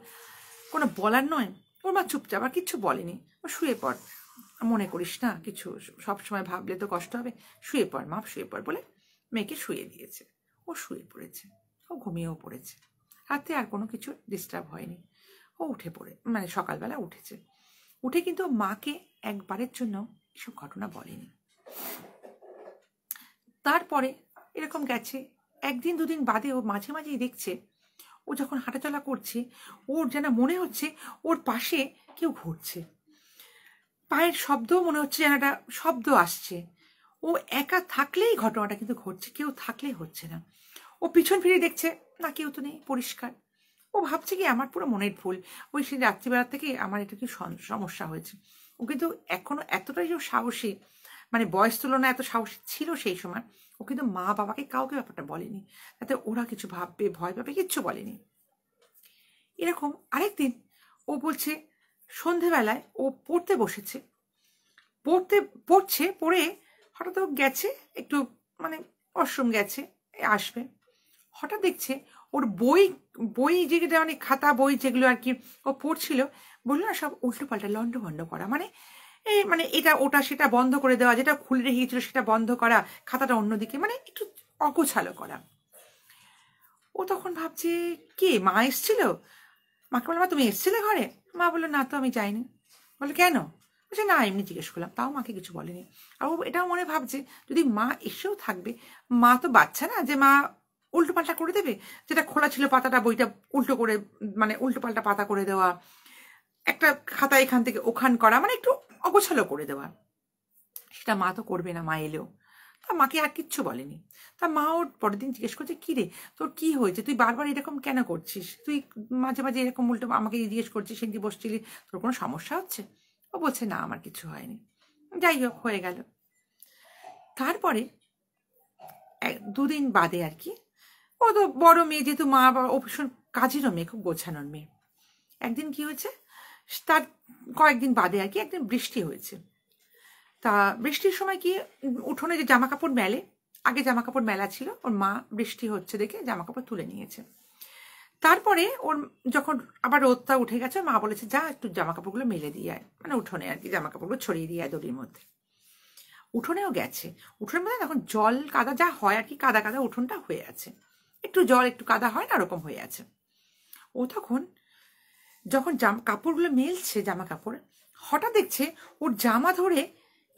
কোনো বলার নয়। ওর মা চুপচাপ আর কিচ্ছু বলেনি, ও শুয়ে পড়, মনে করিস না কিছু, সবসময় ভাবলে তো কষ্ট হবে, শুয়ে পড় মা, শুয়ে পড় বলে মেয়েকে শুয়ে দিয়েছে। ও শুয়ে পড়েছে, ও ঘুমিয়েও পড়েছে। রাতে আর কোনো কিছু ডিস্টার্ব হয়নি। ও উঠে পড়ে মানে সকালবেলা উঠেছে, উঠে কিন্তু মাকে একবারের জন্য এসব ঘটনা বলেনি। তারপরে এরকম গেছে, একদিন দুদিন বাদে ও মাঝে মাঝেই দেখছে, ও যখন হাঁটাচলা করছে ওর যেন মনে হচ্ছে ওর পাশে কেউ ঘুরছে, পায়ের শব্দও মনে হচ্ছে যেন একটা শব্দ আসছে। ও একা থাকলেই ঘটনাটা কিন্তু ঘটছে, কেউ থাকলেই হচ্ছে না। ও পিছন ফিরে দেখছে, না কেউ তো নেই, পরিষ্কার। ও ভাবছে কি আমার পুরো মনের ভুল, ওই সেই রাত্রিবেলা থেকে আমার এটা কি সমস্যা হয়েছে। ও কিন্তু এখনো এতটাই যে সাহসী, মানে বয়স তুলনায় এত সাহসী ছিল সেই সময়, ও কিন্তু মা বাবাকে কাউকে ব্যাপারটা বলেনি, যাতে ওরা কিছু ভাববে ভয় পাবে, কিচ্ছু বলেনি। এরকম আরেকদিন ও বলছে সন্ধেবেলায় ও পড়তে বসেছে, পড়ে হঠাৎ ও গেছে একটু, মানে ওয়াশরুম গেছে, আসবে, হঠাৎ দেখছে ওর বই বই যেটা অনেক খাতা বই যেগুলো আর কি ও পড়ছিল, বললো না সব উল্টো পাল্টা লন্ড ভন্ড করা, মানে এই মানে এটা ওটা সেটা বন্ধ করে দেওয়া, যেটা খুলে রেখেছিল সেটা বন্ধ করা, খাতাটা অন্যদিকে, মানে একটু অগোছালো করা। ও তখন ভাবছে কে মা এসছিল, মাকে বললো মা তুমি এসছিলে ঘরে? মা বললো না তো আমি যাইনি। বলে কেন? বলছে না এমনি জিজ্ঞেস করলাম, তাও মাকে কিছু বলেনি। আর ও এটাও মনে ভাবছে যদি মা এসেও থাকবে, মা তো বাচ্চা না যে মা উল্টো পাল্টা করে দেবে, যেটা খোলা ছিল পাতাটা বইটা উল্টো করে, মানে উল্টো পাল্টা পাতা করে দেওয়া, একটা খাতা এখান থেকে ওখান করা, মানে একটু অগোছালো করে দেওয়া, সেটা মা তো করবে না মা এলেও। তা মাকে আর কিচ্ছু বলেনি। তা মা ওর পরের দিন জিজ্ঞেস করছে কি রে তোর কি হয়েছে, তুই বারবার এরকম কেন করছিস, তুই মাঝে মাঝে এরকম উল্টো আমাকে জিজ্ঞেস করছিস, সেদিন বসছিলি, তোর কোনো সমস্যা হচ্ছে? ও বলছে না আমার কিছু হয়নি। যাই হোক হয়ে গেল। তারপরে দুদিন বাদে আর কি, ও তো বড় মেয়ে যেহেতু, মা বাবা ও ভীষণ কাজেরও মেয়ে, খুব গোছানোর মেয়ে। একদিন কি হয়েছে, তার কয়েকদিন বাদে আর কি একদিন বৃষ্টি হয়েছে। তা বৃষ্টির সময় কি উঠোনে যে জামা কাপড় মেলে, আগে জামা কাপড় মেলা ছিল, ওর মা বৃষ্টি হচ্ছে দেখে জামা কাপড় তুলে নিয়েছে। তারপরে ওর যখন আবার রোদটা উঠে গেছে, মা বলেছে যা একটু জামা কাপড়গুলো মেলে দিয়ে আয়, মানে উঠোনে আর কি জামা কাপড়গুলো ছড়িয়ে দিয়ে আয় দড়ির মধ্যে। উঠোনেও গেছে, উঠোনের মধ্যে তখন জল কাদা যা হয় আর কি, কাদা কাদা উঠোনটা হয়ে আছে, একটু জল একটু কাদা হয় না ওরকম হয়ে আছে। ও তখন যখন কাপড়গুলো মেলছে জামা কাপড়, হঠাৎ দেখছে ওর জামা ধরে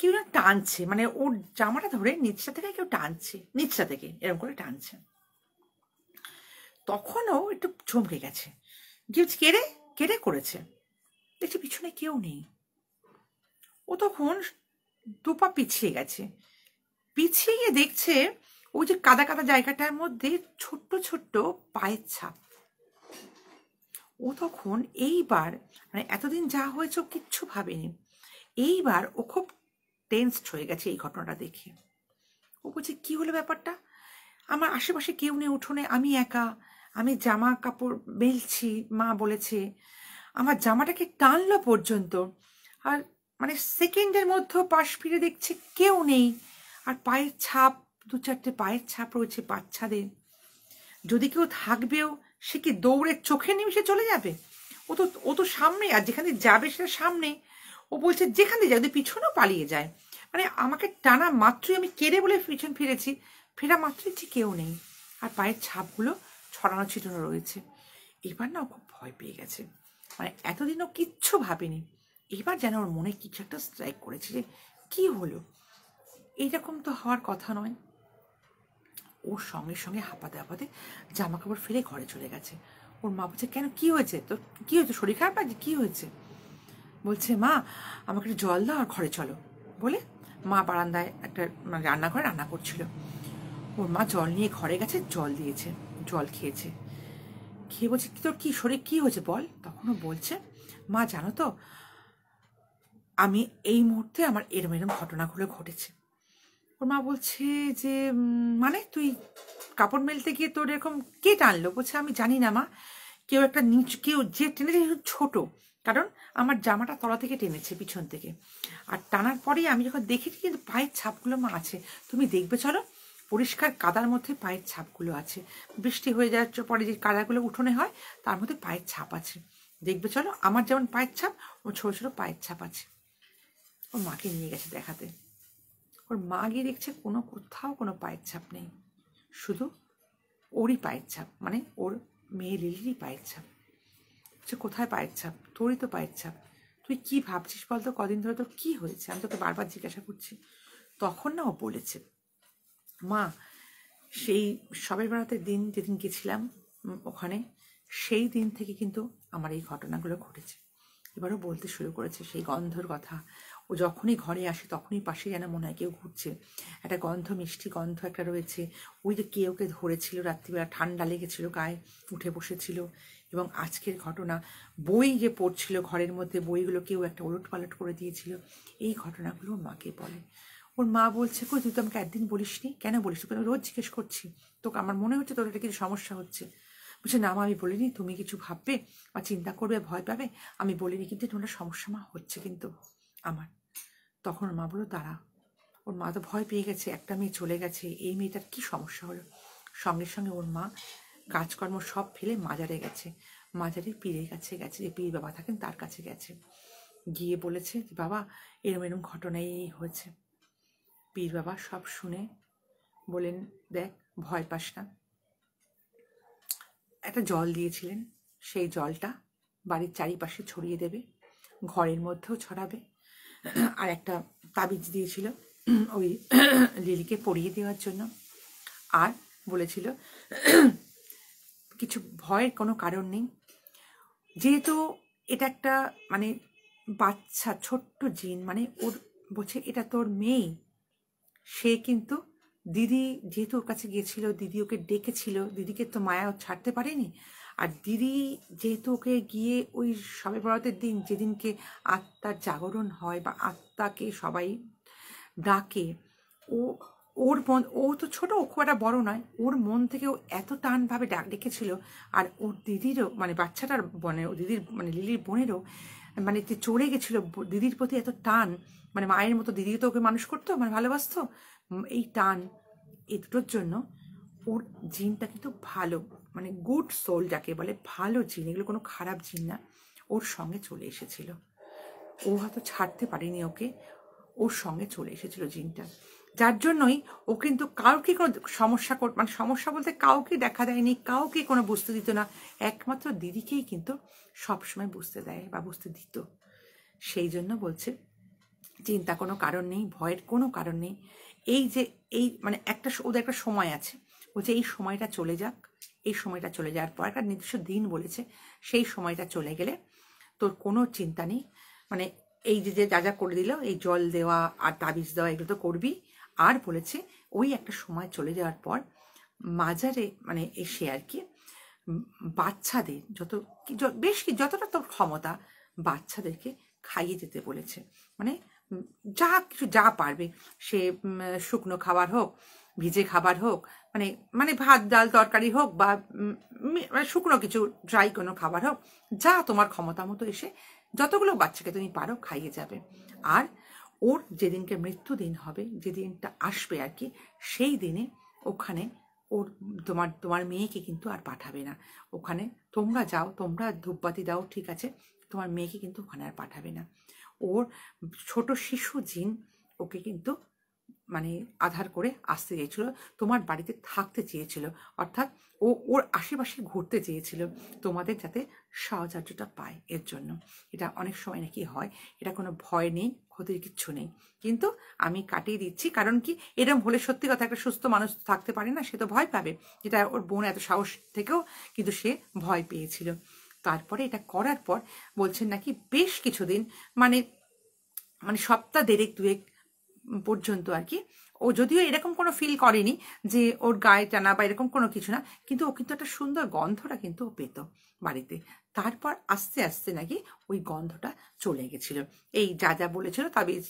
কেউ না টানছে, মানে ওর জামাটা ধরে নিচটা থেকে কেউ টানছে, নিচটা থেকে এরকম করে টানছে। তখনও একটু চমকে গেছে, যে কেড়ে কেড়ে করেছে, দেখছে পিছনে কেউ নেই। ও তখন দুপা পিছিয়ে গেছে, পিছিয়ে গিয়ে দেখছে ওই যে কাদা কাদা জায়গাটার মধ্যে ছোট্ট ছোট্ট পায়ের ছাপ। ও তখন এইবার, মানে এতদিন যা হয়েছে ও কিচ্ছু ভাবেনি, এইবার ও খুব টেন্সড হয়ে গেছে এই ঘটনাটা দেখে। ও বলছে কি হলো ব্যাপারটা, আমার আশেপাশে কেউ নেই উঠোনে, আমি একা, আমি জামা কাপড় মেলছি, মা বলেছে, আমার জামাটাকে টানলো পর্যন্ত, আর মানে সেকেন্ডের মধ্যে পাশ ফিরে দেখছে কেউ নেই, আর পায়ের ছাপ, দু চারটে পায়ের ছাপ রয়েছে বাচ্চাদের। যদি কেউ থাকবেও সে কি দৌড়ে চোখে নিমিশে চলে যাবে? ও তো সামনে, আর যেখানে যাবে সেটা সামনে। ও বলছে যেখানে যায় যদি পিছনেও পালিয়ে যায়, মানে আমাকে টানা মাত্রই আমি কেড়ে বলে পিছন ফিরেছি, ফেরা মাত্রই যে কেউ নেই, আর পায়ের ছাপগুলো ছড়ানো ছিটানো রয়েছে। এবার না ও খুব ভয় পেয়ে গেছে, মানে এতদিন ও কিচ্ছু ভাবেনি, এবার যেন ওর মনে কিছু একটা স্ট্রাইক করেছে যে কি হলো, এইরকম তো হওয়ার কথা নয়। ওর সঙ্গে সঙ্গে হাঁপাতে হাঁপাতে জামা কাপড় ফেলে ঘরে চলে গেছে। ওর মা বলছে কেন কি হয়েছে তোর, কি হয়েছে, শরীর খারাপ আছে, কি হয়েছে? বলছে মা আমাকে একটু জল দাও আর ঘরে চলো বলে মা বারান্দায় একটা রান্নাঘরে রান্না করছিল, ওর মা জল নিয়ে ঘরে গেছে, জল দিয়েছে, জল খেয়েছে, খেয়ে বলছে তোর কি শরীর কি হয়েছে বল। তখনও বলছে মা জানো তো আমি এই মুহূর্তে আমার এরম এরম ঘটনাগুলো ঘটেছে। ওর মা বলছে যে মানে তুই কাপড় মেলতে গিয়ে তোর এরকম কে টানলো? বলছে আমি জানি না মা, কেউ একটা কেউ যে টেনেছে ছোট, কারণ আমার জামাটা তলা থেকে টেনেছে পিছন থেকে, আর টানার পরেই আমি যখন দেখেছি কিন্তু পায়ের ছাপগুলো মা আছে, তুমি দেখবে চলো। পরিষ্কার কাদার মধ্যে পায়ের ছাপগুলো আছে, বৃষ্টি হয়ে যাওয়ার পরে যে কাদাগুলো উঠোনে হয় তার মধ্যে পায়ের ছাপ আছে। দেখবে চলো, আমার যেমন পায়ের ছাপ, ওর ছোটো ছোটো পায়ের ছাপ আছে। ওর মাকে নিয়ে গেছে দেখাতে। ওর মা গিয়ে দেখছে কোথাও কোনো পায়ের ছাপ নেই, শুধু ওরই পায়ের ছাপ, মানে ওর মেয়ে লিলিরই পায়ের ছাপ। কোথায় পায়ের ছাপ? তোরই তো পায়ের ছাপ। তুই কি ভাবছিস বলতো? কদিন ধরে তোর কি হয়েছে? আমি তোকে বারবার জিজ্ঞাসা করছি। তখন না ও বলেছে, মা সেই শবে বরাতের দিন যেদিন গেছিলাম ওখানে, সেই দিন থেকে কিন্তু আমার এই ঘটনাগুলো ঘটেছে। এবারও বলতে শুরু করেছে সেই গন্ধর কথা। ও যখনই ঘরে আসে তখনই পাশে যেন মনে হয় কেউ ঘুরছে, একটা গন্ধ, মিষ্টি গন্ধ একটা রয়েছে। ওই যে কে ওকে ধরেছিল রাত্রিবেলা, ঠান্ডা লেগেছিল, গায়ে উঠে বসেছিল। এবং আজকের ঘটনা, বই যে পড়ছিল ঘরের মধ্যে, বইগুলো কেউ একটা ওলট পালট করে দিয়েছিল। এই ঘটনাগুলো ওর মাকে বলে। ওর মা বলছে, কই তুই তো আমাকে একদিন বলিসনি, কেন বলিস? তোকে রোজ জিজ্ঞেস করছি, তোকে আমার মনে হচ্ছে তোর একটা কিছু সমস্যা হচ্ছে। বলছে, না মা আমি বলিনি, তুমি কিছু ভাববে বা চিন্তা করবে, ভয় পাবে, আমি বলিনি, কিন্তু তোমার সমস্যা মা হচ্ছে কিন্তু আমার। তখন ওর মা বললো, দাঁড়া। ওর মা তো ভয় পেয়ে গেছে, একটা মেয়ে চলে গেছে, এই মেয়েটার কি সমস্যা হলো। সঙ্গে সঙ্গে ওর মা কাজকর্ম সব ফেলে মাজারে গেছে, মাজারে পীরের কাছে গেছে, যে পীর বাবা থাকেন তার কাছে গেছে। গিয়ে বলেছে যে বাবা এরম এরম ঘটনা এই হয়েছে। পীর বাবা সব শুনে বলেন, দেখ ভয় পাস না। একটা জল দিয়েছিলেন, সেই জলটা বাড়ির চারিপাশে ছড়িয়ে দেবে, ঘরের মধ্যেও ছড়াবে। আর একটা তাবিজ দিয়েছিল ওই লিলিকে পরিয়ে দেওয়ার জন্য। আর বলেছিল কিছু ভয়ের কোনো কারণ নেই, যেহেতু এটা একটা মানে বাচ্চা ছোট্ট জিন, মানে ওর বলছে এটা তোর মেয়ে, সে কিন্তু দিদি যেহেতু ওর কাছে গিয়েছিল, দিদি ওকে ডেকেছিল, দিদিকে তো মায়া ছাড়তে পারেনি। আর দিদি যেহেতু ওকে গিয়ে ওই শবে বরাতের দিন, যেদিনকে আত্মার জাগরণ হয় বা আত্মাকে সবাই ডাকে, ও ওর মন, ও তো ছোট, ও খুব একটা বড় নয়, ওর মন থেকে ও এত টানভাবে ডেকেছিল। আর ওর দিদিরও মানে বাচ্চাটার মানে দিদির মানে লিলির বোনেরও মানে যে চড়ে গেছিলো দিদির প্রতি এত টান, মানে মায়ের মতো দিদিও তো ওকে মানুষ করতো, মানে ভালোবাসতো। এই টান, এই দুটোর জন্য ওর জিনটা কিন্তু ভালো, মানে গুড সোল যাকে বলে, ভালো জিন, এগুলো কোনো খারাপ জিন না, ওর সঙ্গে চলে এসেছিল। ও হয়তো ছাড়তে পারেনি ওকে, ওর সঙ্গে চলে এসেছিল জিনটা। যার জন্যই ও কিন্তু কাউকে কোনো সমস্যা মানে সমস্যা বলতে কাউকে দেখা দেয়নি, কাউকে কোনো বুঝতে দিত না, একমাত্র দিদিকেই কিন্তু সবসময় বুঝতে দেয় বা বুঝতে দিত। সেই জন্য বলছে চিন্তা কোনো কারণ নেই, ভয়ের কোনো কারণ নেই। এই যে এই মানে ওদের একটা সময় আছে, বলছে এই সময়টা চলে যাক, এই সময়টা চলে যাওয়ার পর একটা নির্দিষ্ট দিন বলেছে, সেই সময়টা চলে গেলে তোর কোনো চিন্তা নেই। মানে এই যে যা যা করে দিল, এই জল দেওয়া আর তাবিজ দেওয়া এগুলো তো করবি। আর বলেছে ওই একটা সময় চলে যাওয়ার পর মাজারে মানে এসে আর কি বাচ্চাদের বেশ কি যতটা তোর ক্ষমতা বাচ্চাদেরকে খাইয়ে যেতে বলেছে। মানে যা কিছু যা পারবে, সে শুকনো খাবার হোক, ভিজে খাবার হোক, মানে মানে ভাত ডাল তরকারি হোক, বা শুকনো কিছু ড্রাই কোনো খাবার হোক, যা তোমার ক্ষমতা মতো এসে যতগুলো বাচ্চাকে তুমি পারো খাইয়ে যাবে। আর ওর যেদিনকে মৃত্যুদিন হবে, যে দিনটা আসবে আর কি, সেই দিনে ওখানে ওর তোমার মেয়েকে কিন্তু আর পাঠাবে না ওখানে। তোমরা যাও, তোমরা ধূপবাতি দাও, ঠিক আছে, তোমার মেয়েকে কিন্তু ওখানে আর পাঠাবে না। ওর ছোট শিশু জিন ওকে কিন্তু মানে আধার করে আসতে চেয়েছিল, তোমার বাড়িতে থাকতে চেয়েছিল, অর্থাৎ ও ওর আশেপাশে ঘুরতে চেয়েছিল, তোমাদের যাতে সাহচর্যটা পায় এর জন্য। এটা অনেক সময় নাকি হয়, এটা কোনো ভয় নেই, ক্ষতির কিচ্ছু নেই, কিন্তু আমি কাটিয়ে দিচ্ছি। কারণ কি, এরকম হলে সত্যি কথা একটা সুস্থ মানুষ থাকতে পারে না, সে তো ভয় পাবে। যেটা ওর বোন এত সাহস থেকেও কিন্তু সে ভয় পেয়েছিল। তারপরে এটা করার পর বলছেন নাকি বেশ কিছুদিন মানে মানে সপ্তাহ দেড়েক দুয়েক পর্যন্ত আর কি, ও যদিও এরকম কোনো ফিল করেনি যে ওর গায়ে টানা বা এরকম কোনো কিছু না, কিন্তু ও কিন্তু একটা সুন্দর গন্ধটা কিন্তু ও পেত বাড়িতে। তারপর আস্তে আস্তে নাকি ওই গন্ধটা চলে গেছিল। এই যা যা বলেছিল তাবিজ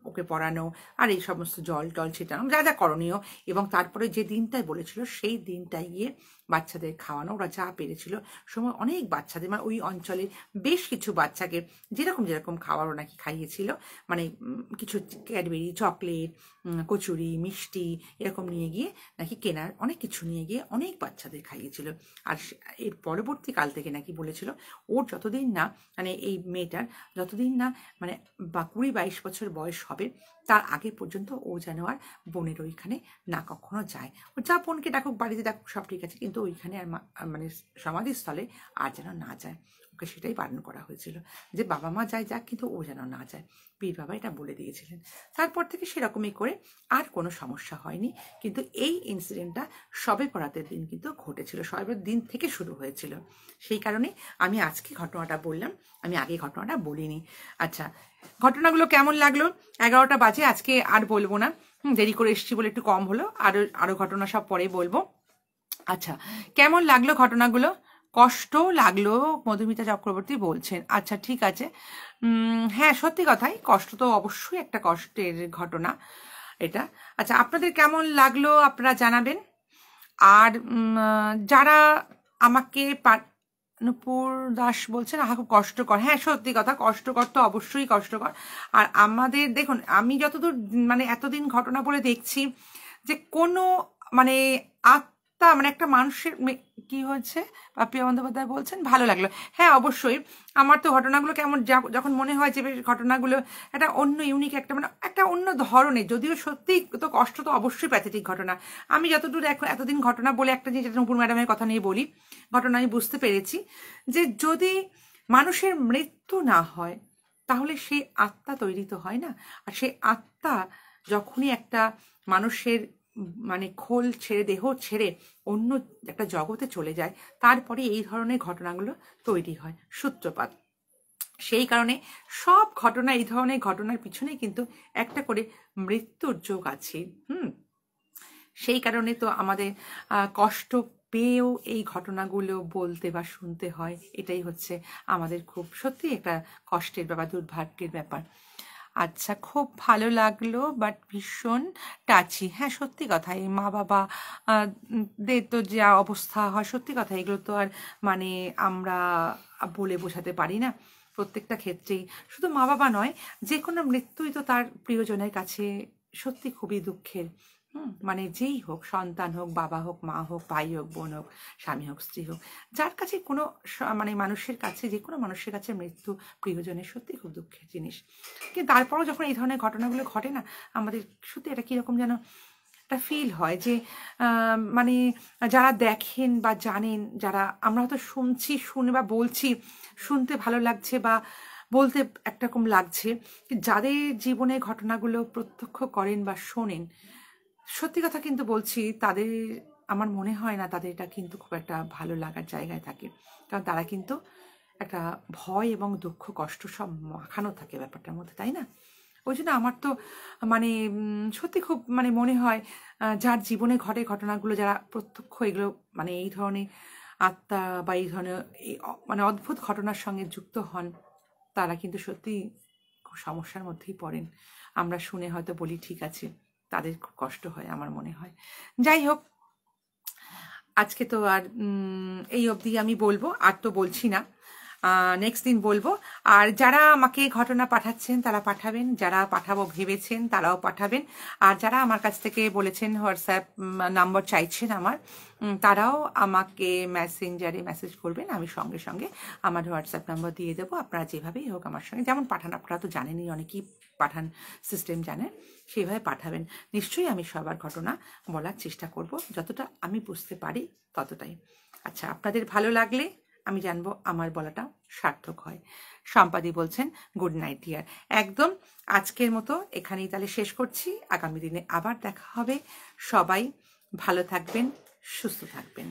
ওকে পরানো আর এই সমস্ত জল টল ছিটানো, যা যা করণীয়, এবং তারপরে যে দিনটাই বলেছিল সেই দিনটায় গিয়ে বাচ্চাদের খাওয়ানো, ওরা যা পেরেছিল সময় অনেক বাচ্চাদের, মানে ওই অঞ্চলে বেশ কিছু বাচ্চাকে যেরকম যেরকম খাবার নাকি খাইয়েছিল, মানে কিছু ক্যাডবেরি, চকলেট, কচুরি, মিষ্টি এরকম নিয়ে গিয়ে নাকি কেনার অনেক কিছু নিয়ে গিয়ে অনেক বাচ্চাদের খাইয়েছিল। আর এর পরবর্তীকাল থেকে নাকি বলেছিল ওর যতদিন না, মানে এই মেয়েটার যতদিন না মানে 20-22 বছর বয়স হবে তার আগে পর্যন্ত ও যেন আর বোনের ওইখানে না কখনো যায়। ও যা বোনকে ডাকুক, বাড়িতে ডাকুক, সব ঠিক আছে, কিন্তু ওইখানে আর মানে সমাধিস্থলে আর যেন না যায়। ওকে সেটাই বারণ করা হয়েছিল যে বাবা মা যায় যাক, কিন্তু ও যেন না যায়। পীর বাবা এটা বলে দিয়েছিলেন। তারপর থেকে সেরকমই করে আর কোনো সমস্যা হয়নি। কিন্তু এই ইনসিডেন্টটা শবে বরাতের দিন কিন্তু ঘটেছিল, শবের দিন থেকে শুরু হয়েছিল। সেই কারণে আমি আজকে ঘটনাটা বললাম, আমি আগে ঘটনাটা বলিনি। আচ্ছা, ঘটনাগুলো কেমন লাগলো? 11টা বাজে, আজকে আর বলবো না, দেরি করে এসেছি বলে একটু কম হলো, আরো ঘটনা সব পরে বলবো। আচ্ছা, কেমন লাগলো ঘটনাগুলো? কষ্ট লাগলো মধুমিতা চক্রবর্তী বলছেন। আচ্ছা ঠিক আছে, হ্যাঁ সত্যি কথাই, কষ্ট তো অবশ্যই একটা কষ্টের ঘটনা এটা। আচ্ছা, আপনাদের কেমন লাগলো আপনারা জানাবেন। আর যারা আমাকে নূপুর দাস বলছেন আহা খুব কষ্টকর, হ্যাঁ সত্যি কথা, কষ্টকর তো অবশ্যই কষ্টকর। আর আমাদের দেখুন, আমি যতদূর মানে এতদিন ঘটনা বলে দেখছি যে কোনো মানে আত্মা, মানে একটা মানুষের কি হয়েছে, পাপিয়া বন্দ্যোপাধ্যায় বলছেন ভালো লাগলো। হ্যাঁ অবশ্যই, আমার তো ঘটনাগুলো কেমন যখন মনে হয় যে ঘটনাগুলো একটা অন্য ইউনিক, একটা মানে একটা অন্য ধরনের, যদিও সত্যি তো কষ্ট তো অবশ্যই প্যাথেটিক ঘটনা। আমি যতদূর এতদিন ঘটনা বলে একটা জিনিস, নূপুর ম্যাডামের কথা নিয়ে বলি, ঘটনা আমি বুঝতে পেরেছি যে যদি মানুষের মৃত্যু না হয় তাহলে সেই আত্মা তৈরি তো হয় না। আর সেই আত্মা যখনই একটা মানুষের মানে খোল ছেড়ে, দেহ ছেড়ে অন্য একটা জগতে চলে যায়, তারপরে এই ধরনের ঘটনাগুলো তৈরি হয়, সূত্রপাত। সেই কারণে সব ঘটনা, এই ধরনের ঘটনার পিছনে কিন্তু একটা করে মৃত্যুর যোগ আছে। সেই কারণে তো আমাদের কষ্ট পেয়েও এই ঘটনাগুলো বলতে বা শুনতে হয়। এটাই হচ্ছে আমাদের খুব সত্যি একটা কষ্টের ব্যাপার, দুর্ভাগ্যের ব্যাপার। আচ্ছা, খুব ভালো লাগলো, বাট ভীষণ টাচি। হ্যাঁ সত্যি কথা, এই মা বাবা দের তো যা অবস্থা হয়, সত্যি কথা, এগুলো তো আর মানে আমরা বলে বোঝাতে পারি না। প্রত্যেকটা ক্ষেত্রেই শুধু মা বাবা নয়, যে কোনো মৃত্যুই তো তার প্রিয়জনের কাছে সত্যি খুবই দুঃখের। মানে যেই হোক, সন্তান হোক, বাবা হোক, মা হোক, ভাই হোক, বোন হোক, স্বামী হোক, স্ত্রী হোক, যার কাছে কোনো মানে মানুষের কাছে, যে কোনো মানুষের কাছে মৃত্যু প্রিয়জনের সত্যি খুব দুঃখের জিনিস। কিন্তু তারপরও যখন এই ধরনের ঘটনাগুলো ঘটে না, আমাদের সত্যি এটা কীরকম যেন একটা ফিল হয় যে মানে যারা দেখেন বা জানেন, যারা আমরা হয়তো শুনছি, শুনে বা বলছি, শুনতে ভালো লাগছে বা বলতে একরকম লাগছে, যাদের জীবনে ঘটনাগুলো প্রত্যক্ষ করেন বা শোনেন, সত্যি কথা কিন্তু বলছি, তাদের আমার মনে হয় না তাদের এটা কিন্তু খুব একটা ভালো লাগার জায়গায় থাকে। কারণ তারা কিন্তু একটা ভয় এবং দুঃখ, কষ্ট সব মাখানো থাকে ব্যাপারটার মধ্যে, তাই না? ওই জন্য আমার তো মানে সত্যি খুব মানে মনে হয় যার জীবনে ঘটে ঘটনাগুলো, যারা প্রত্যক্ষ এগুলো মানে এই ধরনের আত্মা বা এই ধরনের মানে অদ্ভুত ঘটনার সঙ্গে যুক্ত হন, তারা কিন্তু সত্যি খুব সমস্যার মধ্যেই পড়েন। আমরা শুনে হয়তো বলি ঠিক আছে, তাদের খুব কষ্ট হয় আমার মনে হয়। যাই হোক, আজকে তো আর এই অবধি আমি বলবো, আর তো বলছি না, নেক্সট দিন বলবো। আর যারা আমাকে ঘটনা পাঠাচ্ছেন তারা পাঠাবেন, যারা পাঠাবো ভেবেছেন তারাও পাঠাবেন। আর যারা আমার কাছ থেকে বলেছেন হোয়াটসঅ্যাপ নাম্বার চাইছেন আমার, তারাও আমাকে মেসেঞ্জারে মেসেজ করবেন, আমি সঙ্গে সঙ্গে আমার হোয়াটসঅ্যাপ নাম্বার দিয়ে দেবো। আপনারা যেভাবেই হোক আমার সঙ্গে যেমন পাঠান, আপনারা তো জানেনই, অনেকেই পাঠান, সিস্টেম জানেন, সেইভাবে পাঠাবেন। নিশ্চয়ই আমি সবার ঘটনা বলার চেষ্টা করব, যতটা আমি বুঝতে পারি ততটাই। আচ্ছা, আপনাদের ভালো লাগলে আমি জানবো আমার বলাটা সার্থক হয়। সম্পাদি বলছেন গুড নাইট ডিয়ার। একদম আজকের মতো এখানেই তাহলে শেষ করছি, আগামী দিনে আবার দেখা হবে। সবাই ভালো থাকবেন, সুস্থ থাকবেন।